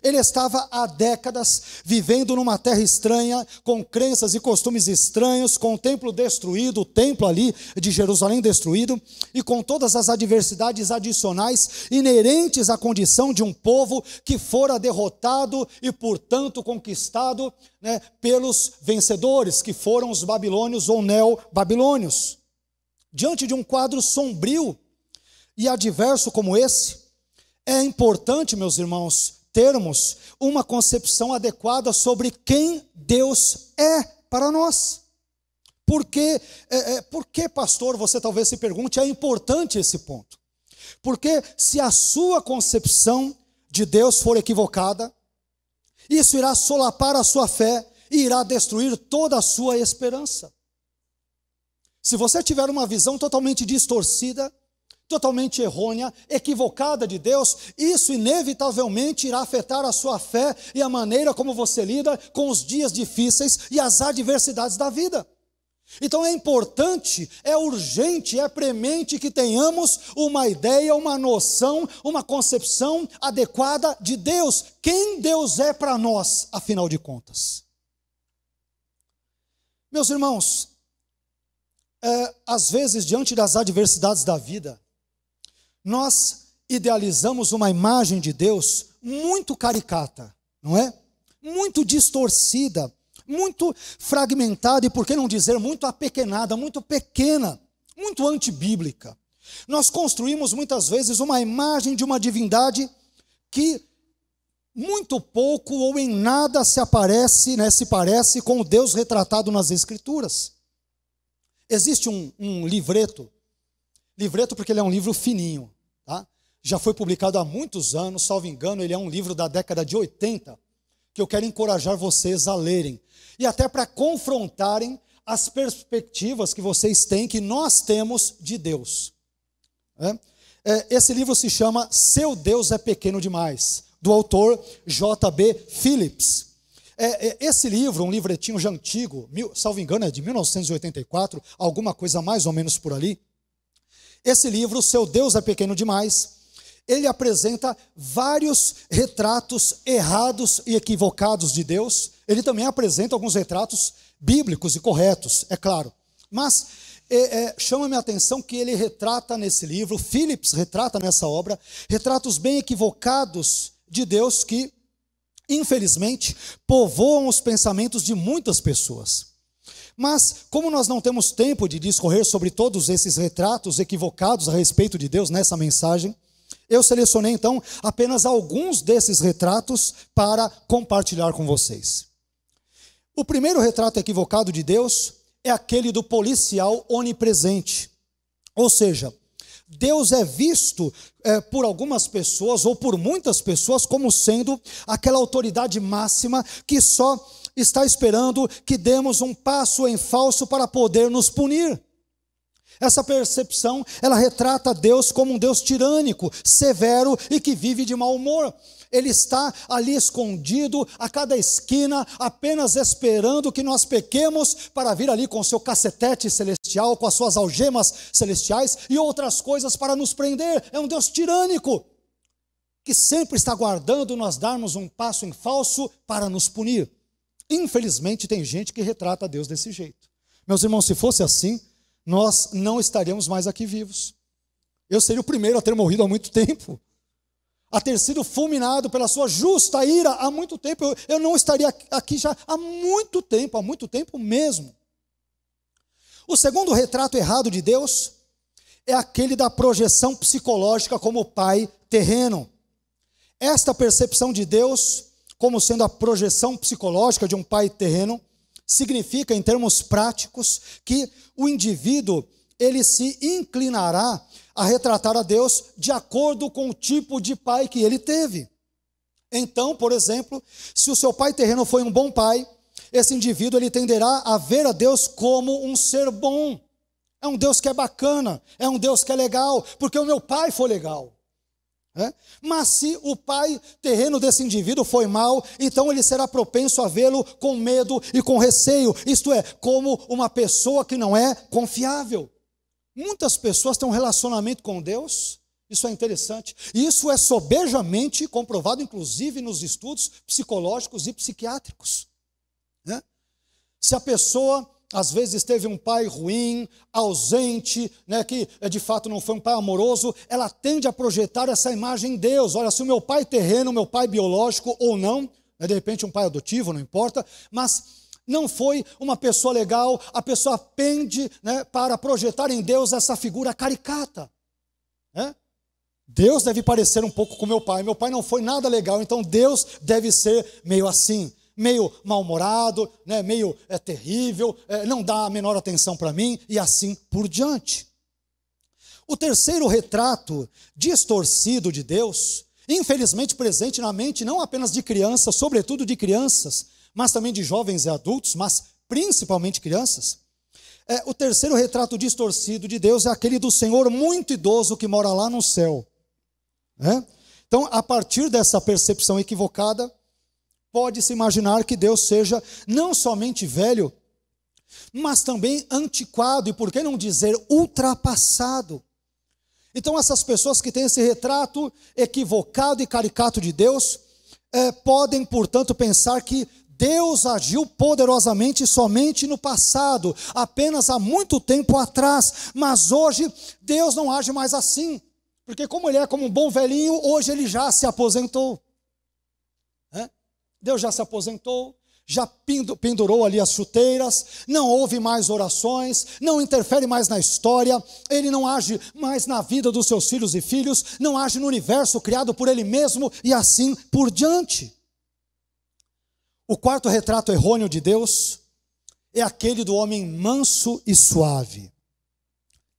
Ele estava há décadas vivendo numa terra estranha, com crenças e costumes estranhos, com o templo destruído, o templo ali de Jerusalém destruído, e com todas as adversidades adicionais inerentes à condição de um povo que fora derrotado e, portanto, conquistado, pelos vencedores, que foram os babilônios ou neo-babilônios. Diante de um quadro sombrio e adverso como esse, é importante, meus irmãos, termos uma concepção adequada sobre quem Deus é para nós. Por que, pastor, você talvez se pergunte, é importante esse ponto? Porque se a sua concepção de Deus for equivocada, isso irá solapar a sua fé e irá destruir toda a sua esperança. Se você tiver uma visão totalmente distorcida, totalmente errônea, equivocada de Deus, isso inevitavelmente irá afetar a sua fé e a maneira como você lida com os dias difíceis e as adversidades da vida. Então é importante, é urgente, é premente que tenhamos uma ideia, uma noção, uma concepção adequada de Deus. Quem Deus é para nós, afinal de contas. Meus irmãos, às vezes, diante das adversidades da vida, nós idealizamos uma imagem de Deus muito caricata, não é? Muito distorcida, muito fragmentada e, por que não dizer, muito apequenada, muito pequena, muito antibíblica. Nós construímos muitas vezes uma imagem de uma divindade que muito pouco ou em nada se parece com o Deus retratado nas Escrituras. Existe um livreto porque ele é um livro fininho, tá? Já foi publicado há muitos anos, salvo engano, ele é um livro da década de 80, que eu quero encorajar vocês a lerem, e até para confrontarem as perspectivas que vocês têm, que nós temos de Deus. Esse livro se chama Seu Deus é Pequeno Demais, do autor J.B. Phillips. Esse livro, um livretinho já antigo, salvo engano é de 1984, alguma coisa mais ou menos por ali. Esse livro, Seu Deus é Pequeno Demais, ele apresenta vários retratos errados e equivocados de Deus. Ele também apresenta alguns retratos bíblicos e corretos, é claro. Mas chama-me a atenção que ele retrata nesse livro, Phillips retrata nessa obra, retratos bem equivocados de Deus que, infelizmente, povoam os pensamentos de muitas pessoas. Mas, como nós não temos tempo de discorrer sobre todos esses retratos equivocados a respeito de Deus nessa mensagem, eu selecionei então apenas alguns desses retratos para compartilhar com vocês. O primeiro retrato equivocado de Deus é aquele do policial onipresente. Ou seja, Deus é visto por algumas pessoas ou por muitas pessoas como sendo aquela autoridade máxima que só está esperando que demos um passo em falso para poder nos punir. Essa percepção, ela retrata Deus como um Deus tirânico, severo e que vive de mau humor. Ele está ali escondido a cada esquina, apenas esperando que nós pequemos para vir ali com o seu cacetete celestial, com as suas algemas celestiais e outras coisas para nos prender. É um Deus tirânico, que sempre está aguardando nós darmos um passo em falso para nos punir. Infelizmente tem gente que retrata Deus desse jeito. Meus irmãos, se fosse assim, nós não estaríamos mais aqui vivos. Eu seria o primeiro a ter morrido há muito tempo, a ter sido fulminado pela sua justa ira há muito tempo. Eu não estaria aqui já há muito tempo mesmo. O segundo retrato errado de Deus é aquele da projeção psicológica como pai terreno. Esta percepção de Deus como sendo a projeção psicológica de um pai terreno significa, em termos práticos, que o indivíduo ele se inclinará a retratar a Deus de acordo com o tipo de pai que ele teve. Então, por exemplo, se o seu pai terreno foi um bom pai, esse indivíduo ele tenderá a ver a Deus como um ser bom. É um Deus que é bacana, é um Deus que é legal, porque o meu pai foi legal. Mas se o pai terreno desse indivíduo foi mau, então ele será propenso a vê-lo com medo e com receio, isto é, como uma pessoa que não é confiável. Muitas pessoas têm um relacionamento com Deus, isso é interessante, e isso é sobejamente comprovado, inclusive nos estudos psicológicos e psiquiátricos. Se a pessoa às vezes teve um pai ruim, ausente, que de fato não foi um pai amoroso, ela tende a projetar essa imagem em Deus. Olha, se o meu pai terreno, meu pai biológico ou não, de repente um pai adotivo, não importa, mas não foi uma pessoa legal, a pessoa pende para projetar em Deus essa figura caricata. Deus deve parecer um pouco com meu pai não foi nada legal, então Deus deve ser meio assim, meio mal-humorado, meio terrível, não dá a menor atenção para mim, e assim por diante. O terceiro retrato distorcido de Deus, infelizmente presente na mente não apenas de crianças, sobretudo de crianças, mas também de jovens e adultos, mas principalmente crianças. O terceiro retrato distorcido de Deus é aquele do Senhor muito idoso que mora lá no céu. Então, a partir dessa percepção equivocada, pode-se imaginar que Deus seja não somente velho, mas também antiquado, e por que não dizer ultrapassado. Então essas pessoas que têm esse retrato equivocado e caricato de Deus, podem, portanto, pensar que Deus agiu poderosamente somente no passado, apenas há muito tempo atrás, mas hoje Deus não age mais assim, porque como ele é como um bom velhinho, hoje ele já se aposentou. Deus já se aposentou, já pendurou ali as chuteiras, não ouve mais orações, não interfere mais na história, ele não age mais na vida dos seus filhos e filhos, não age no universo criado por ele mesmo e assim por diante. O quarto retrato errôneo de Deus é aquele do homem manso e suave.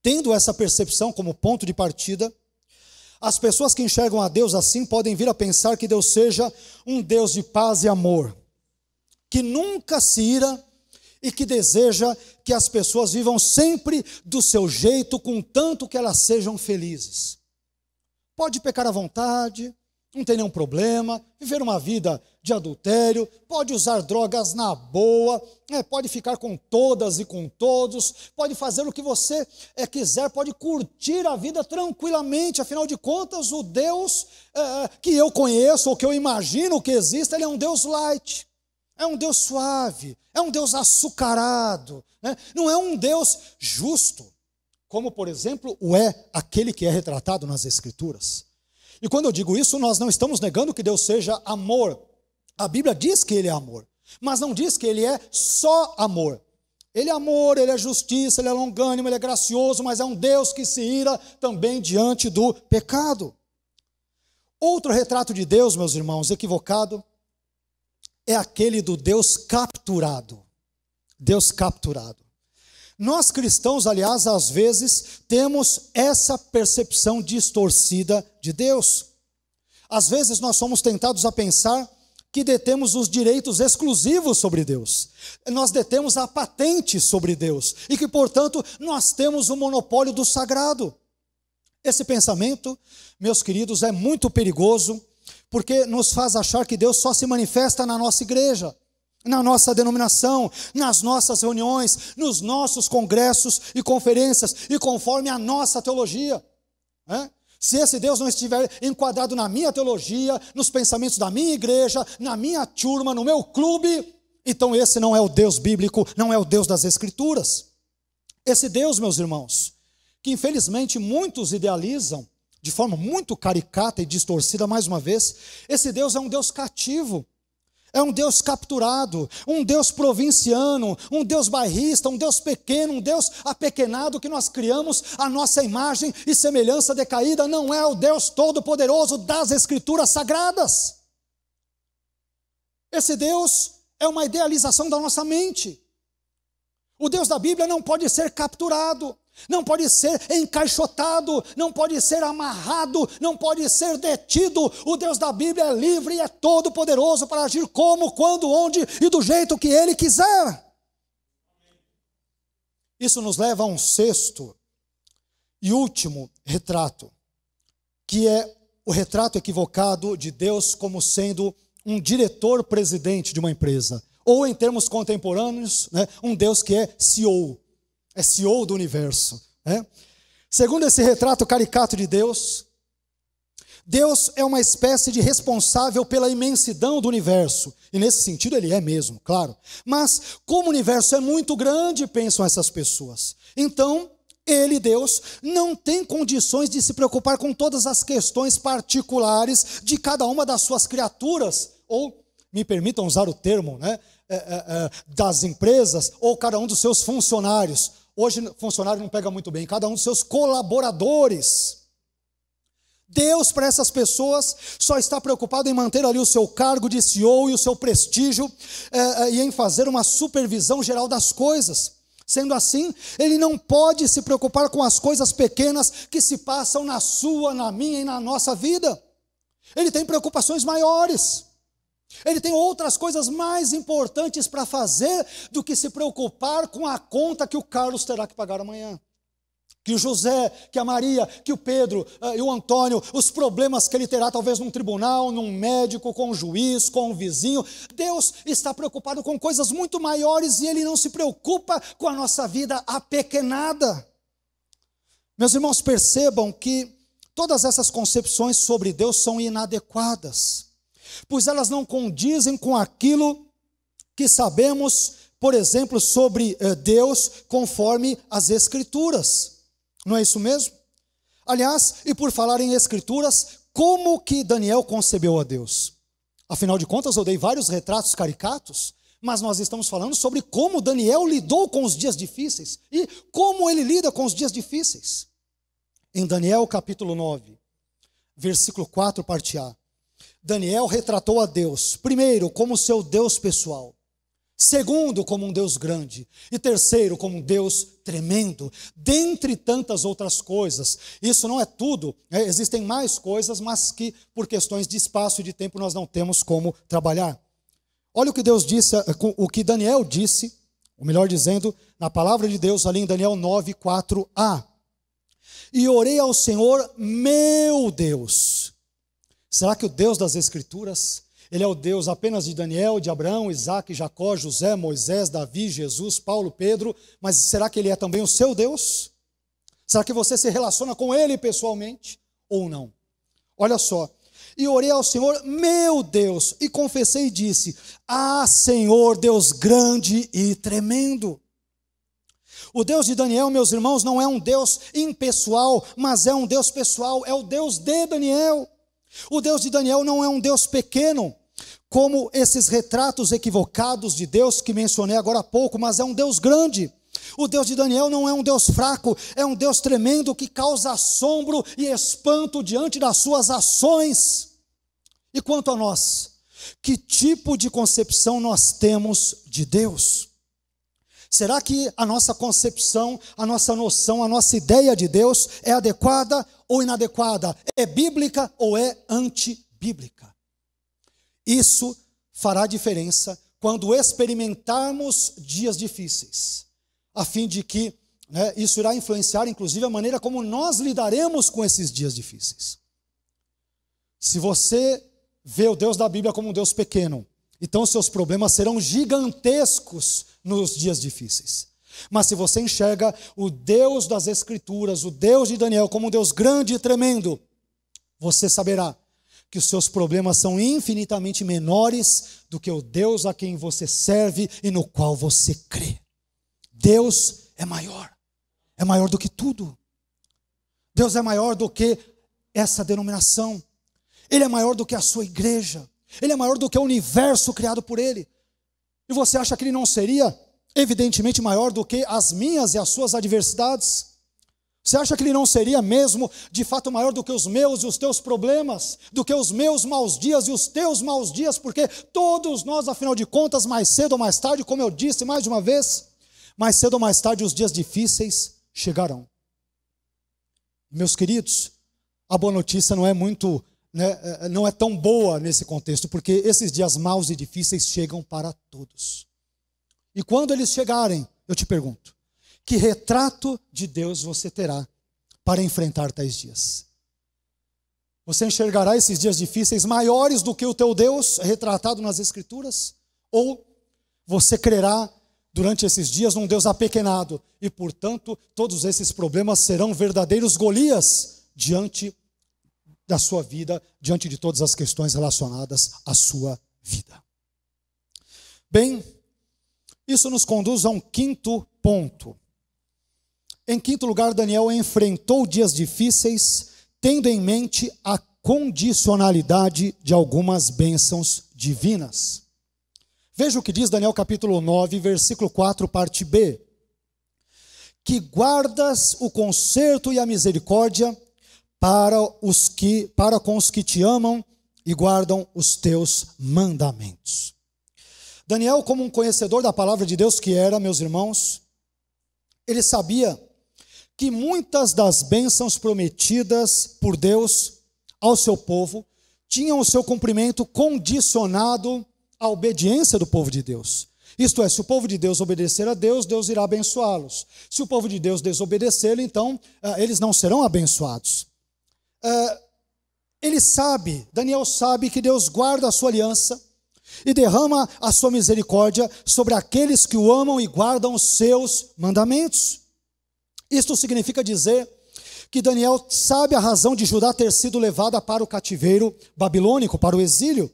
Tendo essa percepção como ponto de partida, as pessoas que enxergam a Deus assim podem vir a pensar que Deus seja um Deus de paz e amor, que nunca se ira e que deseja que as pessoas vivam sempre do seu jeito, contanto que elas sejam felizes. Pode pecar à vontade, não tem nenhum problema, viver uma vida de adultério, pode usar drogas na boa, pode ficar com todas e com todos, pode fazer o que você quiser, pode curtir a vida tranquilamente, afinal de contas o Deus que eu conheço, ou que eu imagino que existe, ele é um Deus light, é um Deus suave, é um Deus açucarado, não é um Deus justo, como por exemplo aquele que é retratado nas Escrituras. E quando eu digo isso, nós não estamos negando que Deus seja amor. A Bíblia diz que ele é amor, mas não diz que ele é só amor. Ele é amor, ele é justiça, ele é longânimo, ele é gracioso, mas é um Deus que se ira também diante do pecado. Outro retrato de Deus, meus irmãos, equivocado, é aquele do Deus capturado. Deus capturado. Nós cristãos, aliás, às vezes, temos essa percepção distorcida de Deus. Às vezes nós somos tentados a pensar que detemos os direitos exclusivos sobre Deus. Nós detemos a patente sobre Deus. E que, portanto, nós temos o monopólio do sagrado. Esse pensamento, meus queridos, é muito perigoso, porque nos faz achar que Deus só se manifesta na nossa igreja, na nossa denominação, nas nossas reuniões, nos nossos congressos e conferências, e conforme a nossa teologia. Se esse Deus não estiver enquadrado na minha teologia, nos pensamentos da minha igreja, na minha turma, no meu clube, então esse não é o Deus bíblico, não é o Deus das Escrituras. Esse Deus, meus irmãos, que infelizmente muitos idealizam, de forma muito caricata e distorcida mais uma vez, esse Deus é um Deus cativo. É um Deus capturado, um Deus provinciano, um Deus bairrista, um Deus pequeno, um Deus apequenado que nós criamos à nossa imagem e semelhança decaída. Não é o Deus todo-poderoso das Escrituras Sagradas. Esse Deus é uma idealização da nossa mente. O Deus da Bíblia não pode ser capturado, não pode ser encaixotado, não pode ser amarrado, não pode ser detido. O Deus da Bíblia é livre e é todo poderoso para agir como, quando, onde e do jeito que Ele quiser. Isso nos leva a um sexto e último retrato, que é o retrato equivocado de Deus como sendo um diretor-presidente de uma empresa. Ou, em termos contemporâneos, né, um Deus que é CEO. É CEO do universo. Né? Segundo esse retrato caricato de Deus, Deus é uma espécie de responsável pela imensidão do universo. E nesse sentido ele é mesmo, claro. Mas como o universo é muito grande, pensam essas pessoas. Então, ele, Deus, não tem condições de se preocupar com todas as questões particulares de cada uma das suas criaturas. Ou, me permitam usar o termo, né, das empresas, ou cada um dos seus funcionários. Hoje, funcionário não pega muito bem. Cada um dos seus colaboradores. Deus, para essas pessoas, só está preocupado em manter ali o seu cargo de CEO e o seu prestígio e em fazer uma supervisão geral das coisas. Sendo assim, ele não pode se preocupar com as coisas pequenas que se passam na sua, na minha e na nossa vida. Ele tem preocupações maiores. Ele tem outras coisas mais importantes para fazer do que se preocupar com a conta que o Carlos terá que pagar amanhã. Que o José, que a Maria, que o Pedro e o Antônio, os problemas que ele terá talvez num tribunal, num médico, com um juiz, com um vizinho. Deus está preocupado com coisas muito maiores e ele não se preocupa com a nossa vida apequenada. Meus irmãos, percebam que todas essas concepções sobre Deus são inadequadas, pois elas não condizem com aquilo que sabemos, por exemplo, sobre Deus conforme as Escrituras. Não é isso mesmo? Aliás, e por falar em Escrituras, como que Daniel concebeu a Deus? Afinal de contas, eu dei vários retratos caricatos, mas nós estamos falando sobre como Daniel lidou com os dias difíceis e como ele lida com os dias difíceis. Em Daniel capítulo 9, versículo 4, parte A, Daniel retratou a Deus, primeiro, como seu Deus pessoal. Segundo, como um Deus grande. E terceiro, como um Deus tremendo. Dentre tantas outras coisas. Isso não é tudo. Existem mais coisas, mas que por questões de espaço e de tempo nós não temos como trabalhar. Olha o que Deus disse, o que Daniel disse, ou melhor dizendo, na palavra de Deus ali em Daniel 9, 4a. E orei ao Senhor, meu Deus. Será que o Deus das Escrituras, ele é o Deus apenas de Daniel, de Abraão, Isaac, Jacó, José, Moisés, Davi, Jesus, Paulo, Pedro, mas será que ele é também o seu Deus? Será que você se relaciona com ele pessoalmente ou não? Olha só, e orei ao Senhor, meu Deus, e confessei e disse, Senhor, Deus grande e tremendo. O Deus de Daniel, meus irmãos, não é um Deus impessoal, mas é um Deus pessoal, é o Deus de Daniel. O Deus de Daniel não é um Deus pequeno, como esses retratos equivocados de Deus que mencionei agora há pouco, mas é um Deus grande. O Deus de Daniel não é um Deus fraco, é um Deus tremendo que causa assombro e espanto diante das suas ações. E quanto a nós, que tipo de concepção nós temos de Deus? Será que a nossa concepção, a nossa noção, a nossa ideia de Deus é adequada ou inadequada? É bíblica ou é antibíblica? Isso fará diferença quando experimentarmos dias difíceis, a fim de que isso irá influenciar inclusive a maneira como nós lidaremos com esses dias difíceis. Se você vê o Deus da Bíblia como um Deus pequeno, então seus problemas serão gigantescos nos dias difíceis. Mas se você enxerga o Deus das Escrituras, o Deus de Daniel como um Deus grande e tremendo, você saberá que os seus problemas são infinitamente menores do que o Deus a quem você serve e no qual você crê. Deus é maior do que tudo. Deus é maior do que essa denominação. Ele é maior do que a sua igreja. Ele é maior do que o universo criado por ele. E você acha que ele não seria, evidentemente, maior do que as minhas e as suas adversidades? Você acha que ele não seria mesmo, de fato, maior do que os meus e os teus problemas? Do que os meus maus dias e os teus maus dias? Porque todos nós, afinal de contas, mais cedo ou mais tarde, como eu disse mais de uma vez, mais cedo ou mais tarde os dias difíceis chegarão. Meus queridos, a boa notícia não é muito... não é tão boa nesse contexto, porque esses dias maus e difíceis chegam para todos. E quando eles chegarem, eu te pergunto, que retrato de Deus você terá para enfrentar tais dias? Você enxergará esses dias difíceis maiores do que o teu Deus retratado nas Escrituras? Ou você crerá durante esses dias num Deus apequenado e, portanto, todos esses problemas serão verdadeiros Golias diante da sua vida, diante de todas as questões relacionadas à sua vida? Bem, isso nos conduz a um quinto ponto. Em quinto lugar, Daniel enfrentou dias difíceis, tendo em mente a condicionalidade de algumas bênçãos divinas. Veja o que diz Daniel capítulo 9, versículo 4, parte B. Que guardas o conserto e a misericórdia para com os que te amam e guardam os teus mandamentos. Daniel, como um conhecedor da palavra de Deus que era, meus irmãos, ele sabia que muitas das bênçãos prometidas por Deus ao seu povo tinham o seu cumprimento condicionado à obediência do povo de Deus. Isto é, se o povo de Deus obedecer a Deus, Deus irá abençoá-los. Se o povo de Deus desobedecer, então eles não serão abençoados. Daniel sabe que Deus guarda a sua aliança e derrama a sua misericórdia sobre aqueles que o amam e guardam os seus mandamentos. Isto significa dizer que Daniel sabe a razão de Judá ter sido levada para o cativeiro babilônico, para o exílio.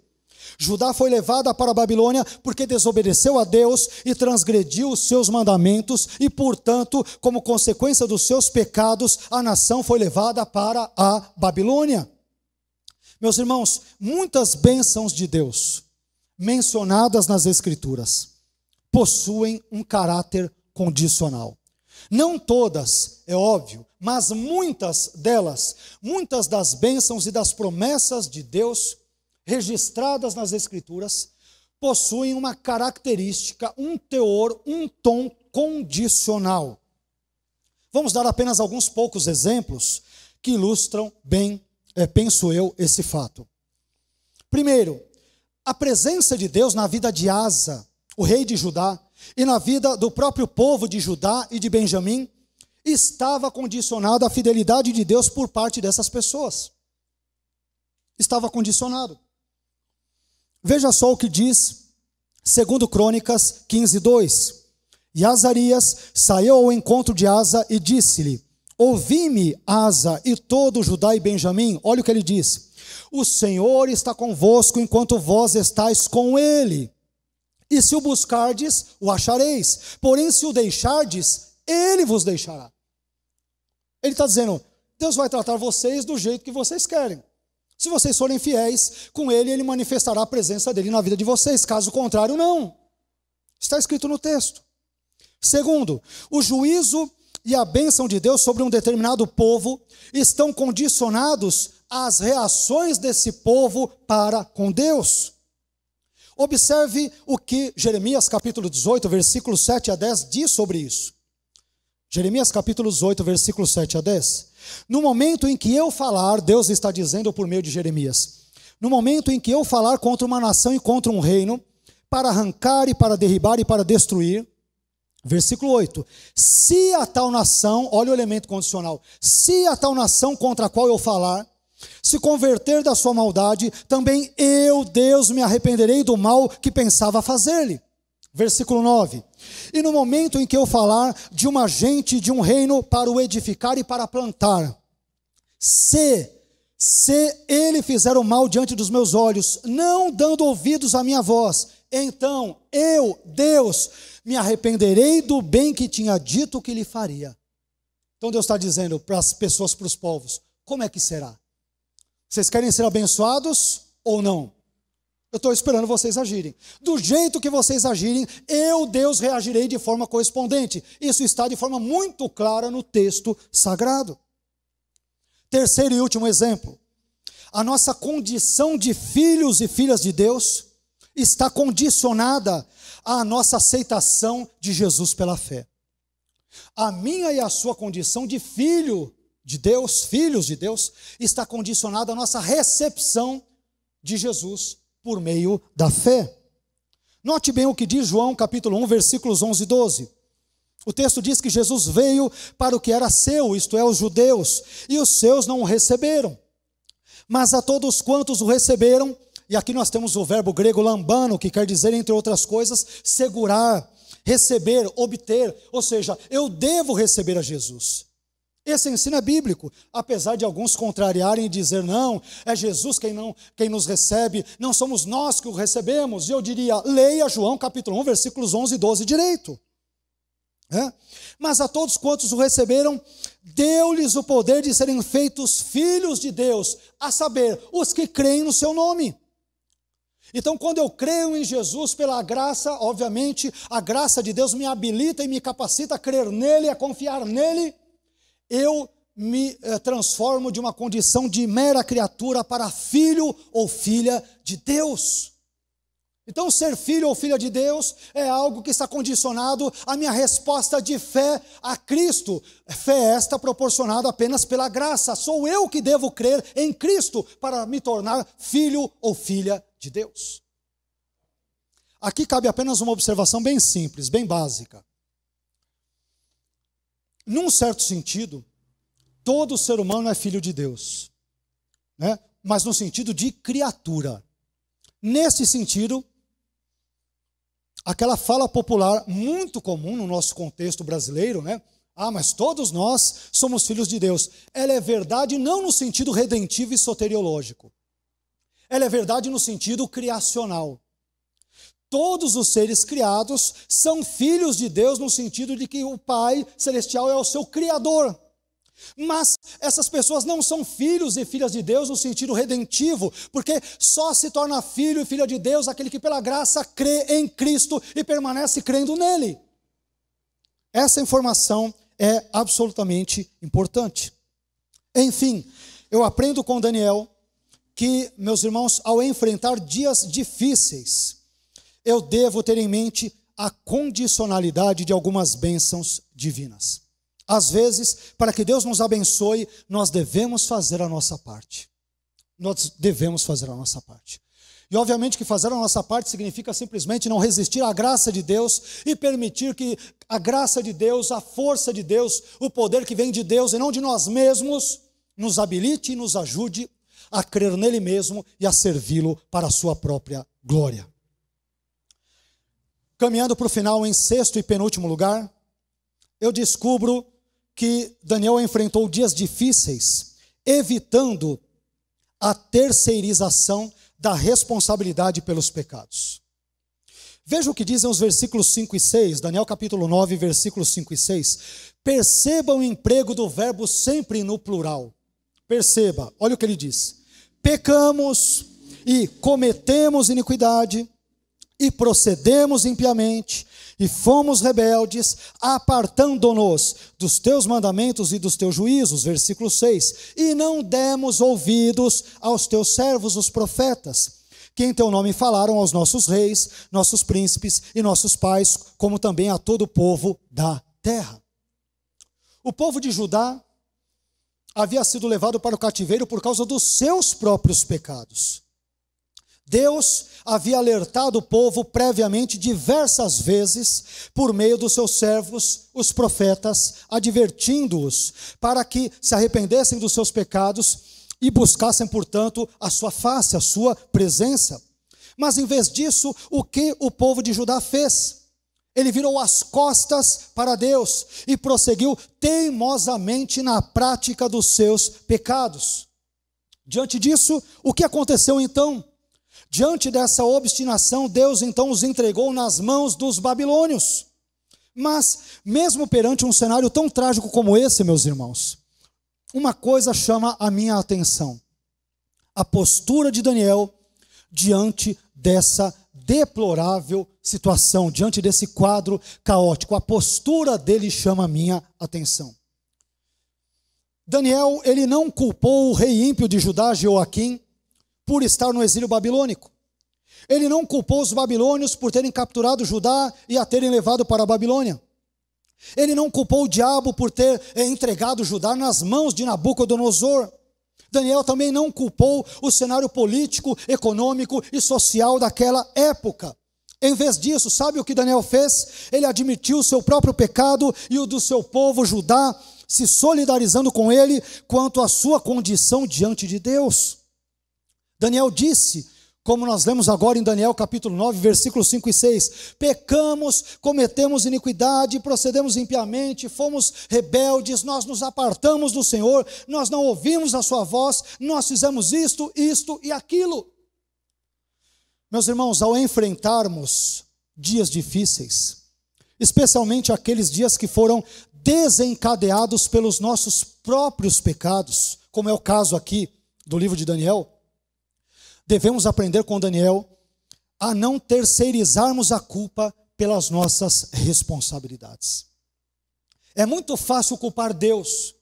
Judá foi levada para a Babilônia porque desobedeceu a Deus e transgrediu os seus mandamentos e, portanto, como consequência dos seus pecados, a nação foi levada para a Babilônia. Meus irmãos, muitas bênçãos de Deus mencionadas nas Escrituras possuem um caráter condicional. Não todas, é óbvio, mas muitas delas, muitas das bênçãos e das promessas de Deus registradas nas Escrituras possuem uma característica, um teor, um tom condicional. Vamos dar apenas alguns poucos exemplos que ilustram bem, penso eu, esse fato. Primeiro, a presença de Deus na vida de Asa, o rei de Judá, e na vida do próprio povo de Judá e de Benjamim, estava condicionada à fidelidade de Deus por parte dessas pessoas. Estava condicionado. Veja só o que diz, segundo Crônicas 15:2. E Azarias saiu ao encontro de Asa e disse-lhe: ouvi-me, Asa, e todo Judá e Benjamim. Olha o que ele diz: o Senhor está convosco enquanto vós estáis com ele. E se o buscardes, o achareis. Porém, se o deixardes, ele vos deixará. Ele está dizendo, Deus vai tratar vocês do jeito que vocês querem. Se vocês forem fiéis com ele, ele manifestará a presença dele na vida de vocês. Caso contrário, não. Está escrito no texto. Segundo, o juízo e a bênção de Deus sobre um determinado povo estão condicionados às reações desse povo para com Deus. Observe o que Jeremias capítulo 18, versículos 7 a 10 diz sobre isso. Jeremias capítulo 18, versículos 7 a 10. No momento em que eu falar, Deus está dizendo por meio de Jeremias, no momento em que eu falar contra uma nação e contra um reino, para arrancar e para derribar e para destruir, versículo 8, se a tal nação, olha o elemento condicional, se a tal nação contra a qual eu falar, se converter da sua maldade, também eu, Deus, me arrependerei do mal que pensava fazer-lhe. Versículo 9. E no momento em que eu falar de uma gente, de um reino para o edificar e para plantar, se ele fizer o mal diante dos meus olhos, não dando ouvidos à minha voz, então eu, Deus, me arrependerei do bem que tinha dito que lhe faria. Então Deus está dizendo para as pessoas, para os povos, como é que será? Vocês querem ser abençoados ou não? Eu estou esperando vocês agirem. Do jeito que vocês agirem, eu, Deus, reagirei de forma correspondente. Isso está de forma muito clara no texto sagrado. Terceiro e último exemplo. A nossa condição de filhos e filhas de Deus está condicionada à nossa aceitação de Jesus pela fé. A minha e a sua condição de filho de Deus, filhos de Deus, está condicionada à nossa recepção de Jesus por meio da fé. Note bem o que diz João capítulo 1, versículos 11 e 12. O texto diz que Jesus veio para o que era seu, isto é, os judeus, e os seus não o receberam. Mas a todos quantos o receberam, e aqui nós temos o verbo grego lambano, que quer dizer, entre outras coisas, segurar, receber, obter, ou seja, eu devo receber a Jesus. Esse ensino é bíblico, apesar de alguns contrariarem e dizer, não, é Jesus quem nos recebe, não somos nós que o recebemos. E eu diria, leia João capítulo 1, versículos 11 e 12 direito. Mas a todos quantos o receberam, deu-lhes o poder de serem feitos filhos de Deus, a saber, os que creem no seu nome. Então, quando eu creio em Jesus pela graça, obviamente, a graça de Deus me habilita e me capacita a crer nele, a confiar nele, eu me transformo de uma condição de mera criatura para filho ou filha de Deus. Então, ser filho ou filha de Deus é algo que está condicionado à minha resposta de fé a Cristo. Fé esta proporcionada apenas pela graça. Sou eu que devo crer em Cristo para me tornar filho ou filha de Deus. Aqui cabe apenas uma observação bem simples, bem básica. Num certo sentido, todo ser humano é filho de Deus, né? Mas no sentido de criatura. Nesse sentido, aquela fala popular muito comum no nosso contexto brasileiro, né? Mas todos nós somos filhos de Deus. Ela é verdade não no sentido redentivo e soteriológico. Ela é verdade no sentido criacional. Todos os seres criados são filhos de Deus no sentido de que o Pai Celestial é o seu Criador. Mas essas pessoas não são filhos e filhas de Deus no sentido redentivo, porque só se torna filho e filha de Deus aquele que pela graça crê em Cristo e permanece crendo nele. Essa informação é absolutamente importante. Enfim, eu aprendo com Daniel que, meus irmãos, ao enfrentar dias difíceis, eu devo ter em mente a condicionalidade de algumas bênçãos divinas. Às vezes, para que Deus nos abençoe, nós devemos fazer a nossa parte. Nós devemos fazer a nossa parte. E obviamente que fazer a nossa parte significa simplesmente não resistir à graça de Deus e permitir que a graça de Deus, a força de Deus, o poder que vem de Deus e não de nós mesmos, nos habilite e nos ajude a crer nele mesmo e a servi-lo para a sua própria glória. Caminhando para o final, em sexto e penúltimo lugar, eu descubro que Daniel enfrentou dias difíceis, evitando a terceirização da responsabilidade pelos pecados. Veja o que dizem os versículos 5 e 6, Daniel capítulo 9, versículos 5 e 6. Perceba o emprego do verbo sempre no plural. Perceba, olha o que ele diz. Pecamos e cometemos iniquidade, e procedemos impiamente, e fomos rebeldes, apartando-nos dos teus mandamentos e dos teus juízos, versículo 6, e não demos ouvidos aos teus servos, os profetas, que em teu nome falaram aos nossos reis, nossos príncipes e nossos pais, como também a todo o povo da terra. O povo de Judá havia sido levado para o cativeiro por causa dos seus próprios pecados. Deus havia alertado o povo previamente diversas vezes por meio dos seus servos, os profetas, advertindo-os para que se arrependessem dos seus pecados e buscassem, portanto, a sua face, a sua presença. Mas em vez disso, o que o povo de Judá fez? Ele virou as costas para Deus e prosseguiu teimosamente na prática dos seus pecados. Diante disso, o que aconteceu então? Diante dessa obstinação, Deus então os entregou nas mãos dos babilônios. Mas, mesmo perante um cenário tão trágico como esse, meus irmãos, uma coisa chama a minha atenção. A postura de Daniel diante dessa deplorável situação, diante desse quadro caótico. A postura dele chama a minha atenção. Daniel, ele não culpou o rei ímpio de Judá, Jeoaquim, por estar no exílio babilônico. Ele não culpou os babilônios por terem capturado Judá e a terem levado para a Babilônia. Ele não culpou o diabo por ter entregado Judá nas mãos de Nabucodonosor. Daniel também não culpou o cenário político, econômico e social daquela época. Em vez disso, sabe o que Daniel fez? Ele admitiu o seu próprio pecado e o do seu povo Judá, se solidarizando com ele quanto à sua condição diante de Deus. Daniel disse, como nós lemos agora em Daniel capítulo 9, versículos 5 e 6, pecamos, cometemos iniquidade, procedemos impiamente, fomos rebeldes, nós nos apartamos do Senhor, nós não ouvimos a sua voz, nós fizemos isto, isto e aquilo. Meus irmãos, ao enfrentarmos dias difíceis, especialmente aqueles dias que foram desencadeados pelos nossos próprios pecados, como é o caso aqui do livro de Daniel, devemos aprender com Daniel a não terceirizarmos a culpa pelas nossas responsabilidades. É muito fácil culpar Deus,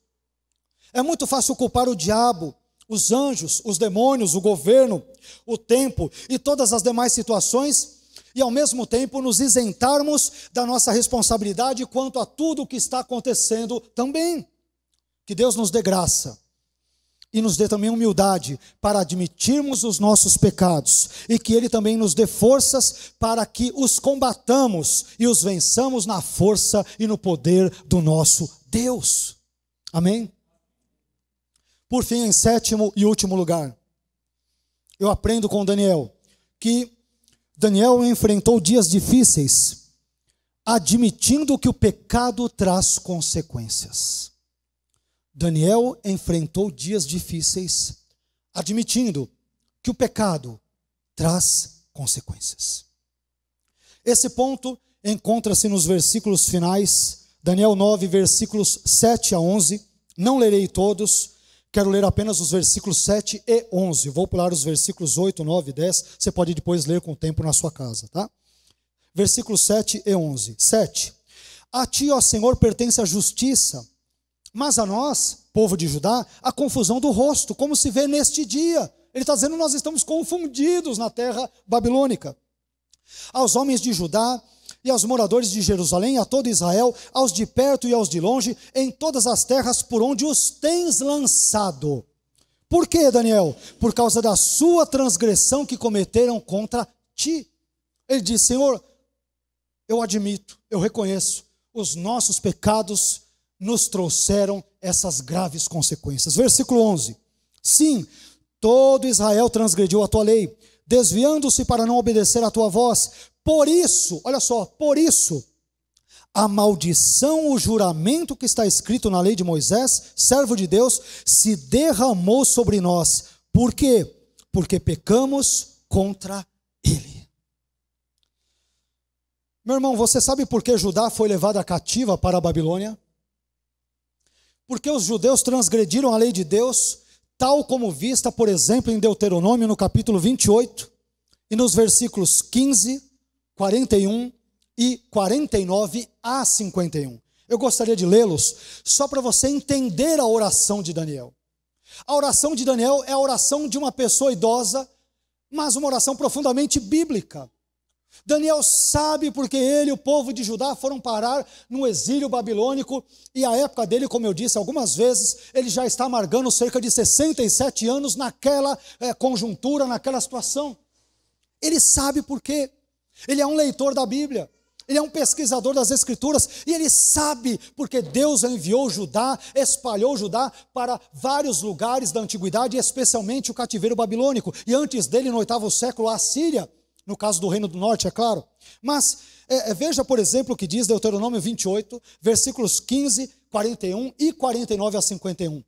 é muito fácil culpar o diabo, os anjos, os demônios, o governo, o tempo e todas as demais situações, e ao mesmo tempo nos isentarmos da nossa responsabilidade quanto a tudo o que está acontecendo também. Que Deus nos dê graça e nos dê também humildade para admitirmos os nossos pecados, e que Ele também nos dê forças para que os combatamos e os vençamos na força e no poder do nosso Deus. Amém? Por fim, em sétimo e último lugar, eu aprendo com Daniel que Daniel enfrentou dias difíceis, admitindo que o pecado traz consequências. Daniel enfrentou dias difíceis, admitindo que o pecado traz consequências. Esse ponto encontra-se nos versículos finais, Daniel 9, versículos 7 a 11. Não lerei todos, quero ler apenas os versículos 7 e 11. Vou pular os versículos 8, 9 e 10. Você pode depois ler com o tempo na sua casa, tá? Versículos 7 e 11. 7. A ti, ó Senhor, pertence a justiça, mas a nós, povo de Judá, a confusão do rosto, como se vê neste dia. Ele está dizendo, nós estamos confundidos na terra babilônica. Aos homens de Judá e aos moradores de Jerusalém, a todo Israel, aos de perto e aos de longe, em todas as terras por onde os tens lançado. Por quê, Daniel? Por causa da sua transgressão que cometeram contra ti. Ele diz, Senhor, eu admito, eu reconheço, os nossos pecados nos trouxeram essas graves consequências. Versículo 11. Sim, todo Israel transgrediu a tua lei, desviando-se para não obedecer à tua voz. Por isso, olha só, por isso, a maldição, o juramento que está escrito na lei de Moisés, servo de Deus, se derramou sobre nós. Por quê? Porque pecamos contra ele. Meu irmão, você sabe por que Judá foi levada cativa para a Babilônia? Porque os judeus transgrediram a lei de Deus, tal como vista, por exemplo, em Deuteronômio, no capítulo 28, e nos versículos 15, 41 e 49 a 51. Eu gostaria de lê-los, só para você entender a oração de Daniel. A oração de Daniel é a oração de uma pessoa idosa, mas uma oração profundamente bíblica. Daniel sabe porque ele e o povo de Judá foram parar no exílio babilônico, e a época dele, como eu disse algumas vezes, ele já está amargando cerca de 67 anos naquela conjuntura, naquela situação. Ele sabe por quê. Ele é um leitor da Bíblia, ele é um pesquisador das Escrituras, e ele sabe porque Deus enviou Judá, espalhou Judá para vários lugares da antiguidade, especialmente o cativeiro babilônico, e antes dele, no 8º século, a Síria, no caso do Reino do Norte, é claro. Mas veja, por exemplo, o que diz Deuteronômio 28, versículos 15, 41 e 49 a 51.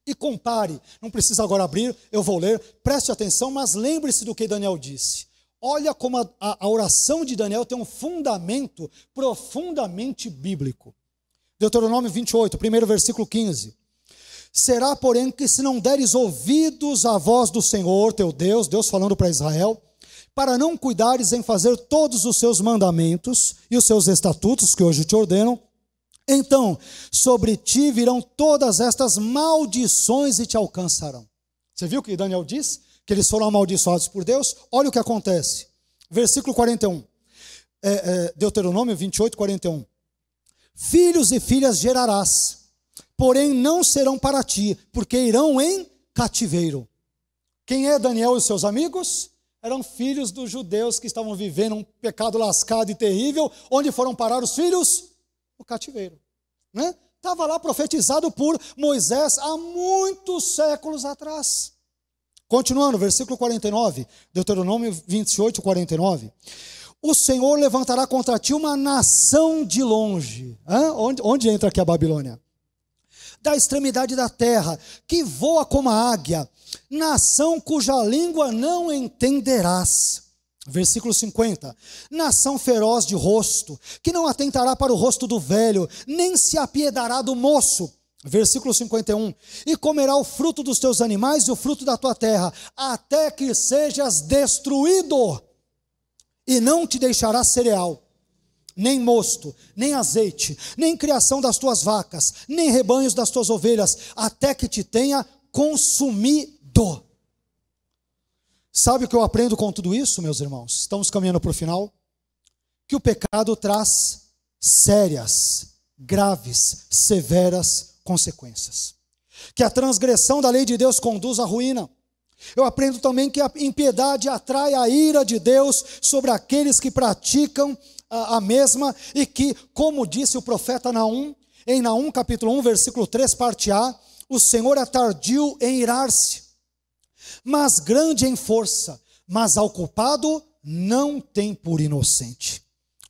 E compare, não precisa agora abrir, eu vou ler, preste atenção, mas lembre-se do que Daniel disse. Olha como a oração de Daniel tem um fundamento profundamente bíblico. Deuteronômio 28, primeiro versículo 15. Será, porém, que se não deres ouvidos à voz do Senhor teu Deus, Deus falando para Israel, para não cuidares em fazer todos os seus mandamentos e os seus estatutos que hoje te ordenam, então sobre ti virão todas estas maldições e te alcançarão. Você viu que Daniel diz? Que eles foram amaldiçoados por Deus? Olha o que acontece. Versículo 41. Deuteronômio 28, 41. Filhos e filhas gerarás, porém não serão para ti, porque irão em cativeiro. Quem é Daniel e os seus amigos? Eram filhos dos judeus que estavam vivendo um pecado lascado e terrível. Onde foram parar os filhos? O cativeiro. Né? Estava lá profetizado por Moisés há muitos séculos atrás. Continuando, versículo 49, Deuteronômio 28, 49. O Senhor levantará contra ti uma nação de longe. Onde entra aqui a Babilônia? Da extremidade da terra, que voa como a águia, nação cuja língua não entenderás. Versículo 50. Nação feroz de rosto, que não atentará para o rosto do velho, nem se apiedará do moço. Versículo 51. E comerá o fruto dos teus animais e o fruto da tua terra, até que sejas destruído. E não te deixará cereal, nem mosto, nem azeite, nem criação das tuas vacas, nem rebanhos das tuas ovelhas, até que te tenha consumido. Sabe o que eu aprendo com tudo isso, meus irmãos? Estamos caminhando para o final. Que o pecado traz sérias, graves, severas consequências. Que a transgressão da lei de Deus conduz à ruína. Eu aprendo também que a impiedade atrai a ira de Deus sobre aqueles que praticam a mesma, e que, como disse o profeta Naum, em Naum capítulo 1, versículo 3, parte A, o Senhor é tardio em irar-se, mas grande em força, mas ao culpado não tem por inocente.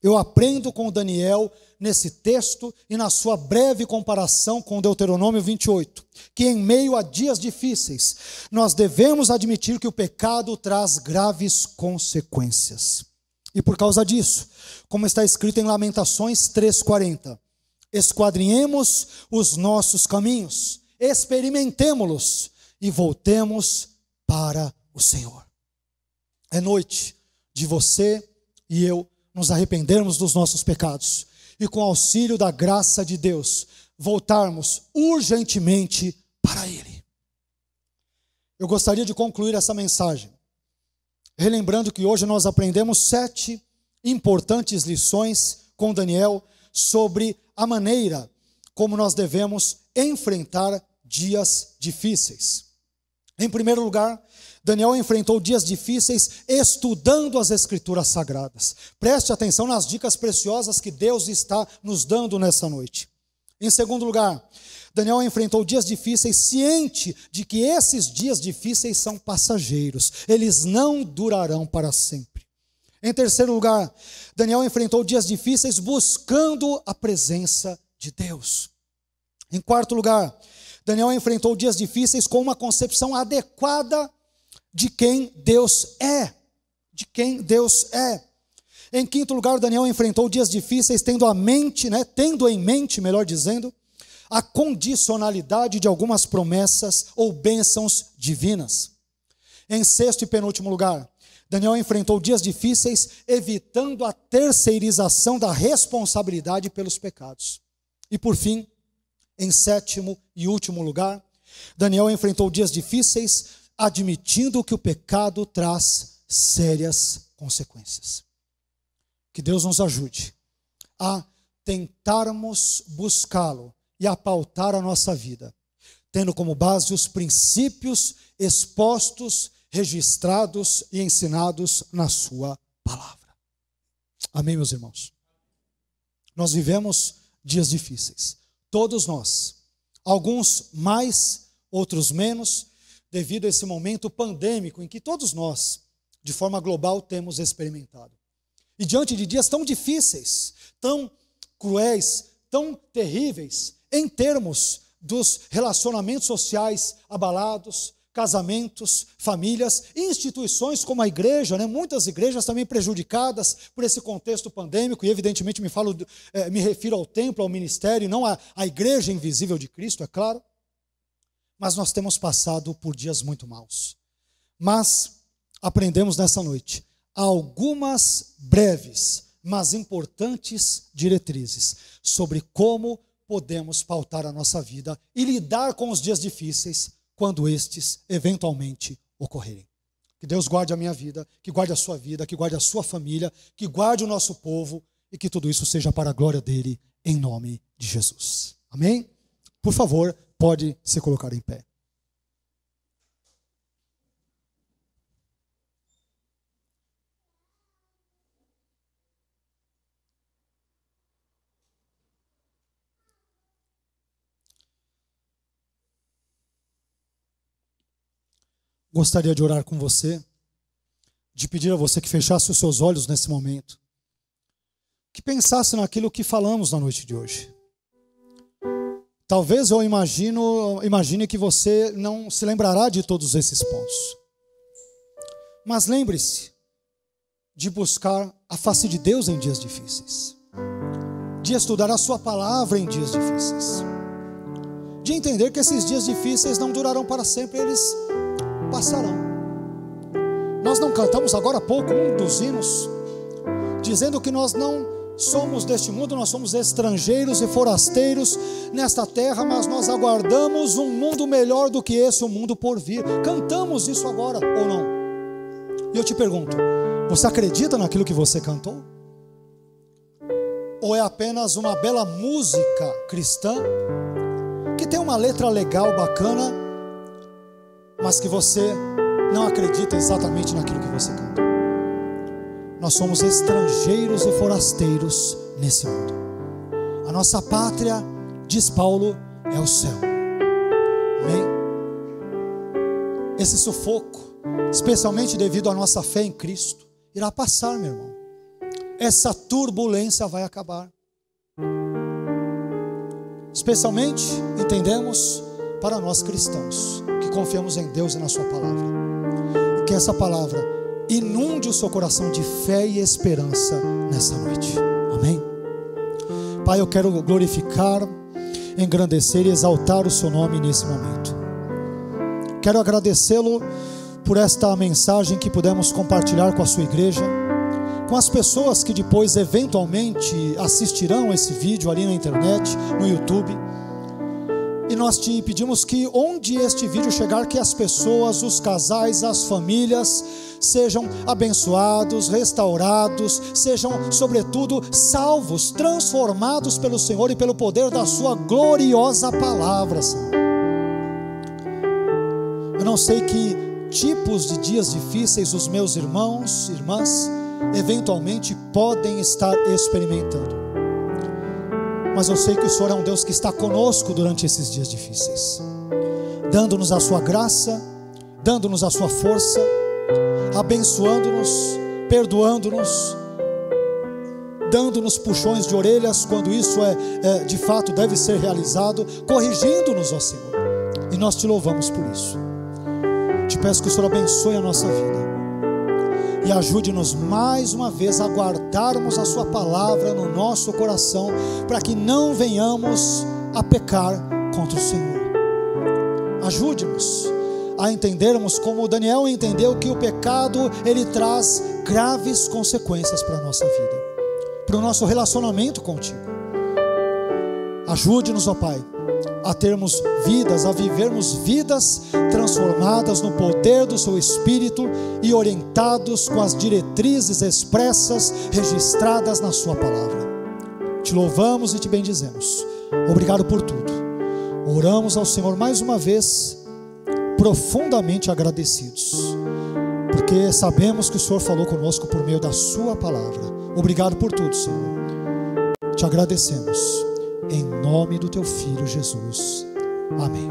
Eu aprendo com Daniel nesse texto e na sua breve comparação com Deuteronômio 28, que em meio a dias difíceis, nós devemos admitir que o pecado traz graves consequências. E por causa disso, como está escrito em Lamentações 3,40, esquadrinhemos os nossos caminhos, experimentemo-los e voltemos para o Senhor. É noite de você e eu nos arrependermos dos nossos pecados e, com auxílio da graça de Deus, voltarmos urgentemente para Ele. Eu gostaria de concluir essa mensagem relembrando que hoje nós aprendemos 7 importantes lições com Daniel sobre a maneira como nós devemos enfrentar dias difíceis. Em primeiro lugar, Daniel enfrentou dias difíceis estudando as Escrituras Sagradas. Preste atenção nas dicas preciosas que Deus está nos dando nessa noite. Em segundo lugar, Daniel enfrentou dias difíceis ciente de que esses dias difíceis são passageiros. Eles não durarão para sempre. Em terceiro lugar, Daniel enfrentou dias difíceis buscando a presença de Deus. Em quarto lugar, Daniel enfrentou dias difíceis com uma concepção adequada de quem Deus é. De quem Deus é. Em quinto lugar, Daniel enfrentou dias difíceis tendo em mente, melhor dizendo, a condicionalidade de algumas promessas ou bênçãos divinas. Em sexto e penúltimo lugar, Daniel enfrentou dias difíceis evitando a terceirização da responsabilidade pelos pecados. E por fim, em sétimo e último lugar, Daniel enfrentou dias difíceis admitindo que o pecado traz sérias consequências. Que Deus nos ajude a tentarmos buscá-lo e a pautar a nossa vida, tendo como base os princípios expostos, registrados e ensinados na sua palavra. Amém, meus irmãos? Nós vivemos dias difíceis, todos nós, alguns mais, outros menos, devido a esse momento pandêmico em que todos nós, de forma global, temos experimentado. E diante de dias tão difíceis, tão cruéis, tão terríveis, em termos dos relacionamentos sociais abalados, casamentos, famílias, instituições como a igreja, muitas igrejas também prejudicadas por esse contexto pandêmico, e evidentemente me refiro ao templo, ao ministério, e não à igreja invisível de Cristo, é claro. Mas nós temos passado por dias muito maus. Mas aprendemos nessa noite algumas breves, mas importantes diretrizes sobre como podemos pautar a nossa vida e lidar com os dias difíceis quando estes eventualmente ocorrerem. Que Deus guarde a minha vida, que guarde a sua vida, que guarde a sua família, que guarde o nosso povo e que tudo isso seja para a glória dele, em nome de Jesus. Amém? Por favor, pode se colocar em pé. gostaria de orar com você, de pedir a você que fechasse os seus olhos nesse momento, que pensasse naquilo que falamos na noite de hoje. Talvez eu imagine que você não se lembrará de todos esses pontos. Mas lembre-se de buscar a face de Deus em dias difíceis, de estudar a sua palavra em dias difíceis, de entender que esses dias difíceis não durarão para sempre, eles passarão. Nós não cantamos agora há pouco um dos hinos, dizendo que nós não somos deste mundo, nós somos estrangeiros e forasteiros nesta terra, mas nós aguardamos um mundo melhor do que esse, o mundo por vir. Cantamos isso agora ou não? E eu te pergunto, você acredita naquilo que você cantou? Ou é apenas uma bela música cristã, que tem uma letra legal, bacana, mas que você não acredita exatamente naquilo que você canta? Nós somos estrangeiros e forasteiros nesse mundo. A nossa pátria, diz Paulo, é o céu. Amém? Esse sufoco, especialmente devido à nossa fé em Cristo, irá passar, meu irmão. Essa turbulência vai acabar. Especialmente, entendemos, para nós cristãos, que confiamos em Deus e na sua palavra. E que essa palavra inunde o seu coração de fé e esperança nessa noite. Amém? Pai, eu quero glorificar, engrandecer e exaltar o seu nome nesse momento. Quero agradecê-lo por esta mensagem que pudemos compartilhar com a sua igreja, com as pessoas que depois eventualmente assistirão esse vídeo ali na internet, no YouTube. E nós te pedimos que onde este vídeo chegar, que as pessoas, os casais, as famílias sejam abençoados, restaurados, sejam sobretudo salvos, transformados pelo Senhor e pelo poder da sua gloriosa palavra, Senhor. Eu não sei que tipos de dias difíceis os meus irmãos e irmãs eventualmente podem estar experimentando, mas eu sei que o Senhor é um Deus que está conosco durante esses dias difíceis, dando-nos a sua graça, dando-nos a sua força, abençoando-nos, perdoando-nos, dando-nos puxões de orelhas quando isso de fato deve ser realizado, corrigindo-nos, ó Senhor, e nós te louvamos por isso. Te peço que o Senhor abençoe a nossa vida e ajude-nos mais uma vez a guardarmos a sua palavra no nosso coração, para que não venhamos a pecar contra o Senhor. Ajude-nos a entendermos, como Daniel entendeu, que o pecado ele traz graves consequências para a nossa vida, para o nosso relacionamento contigo. Ajude-nos, ó Pai, a termos vidas, a vivermos vidas transformadas no poder do seu Espírito e orientados com as diretrizes expressas, registradas na sua palavra. Te louvamos e te bendizemos. Obrigado por tudo. Oramos ao Senhor mais uma vez, profundamente agradecidos, porque sabemos que o Senhor falou conosco por meio da sua palavra. Obrigado por tudo, Senhor. Te agradecemos. Em nome do teu Filho Jesus. Amém.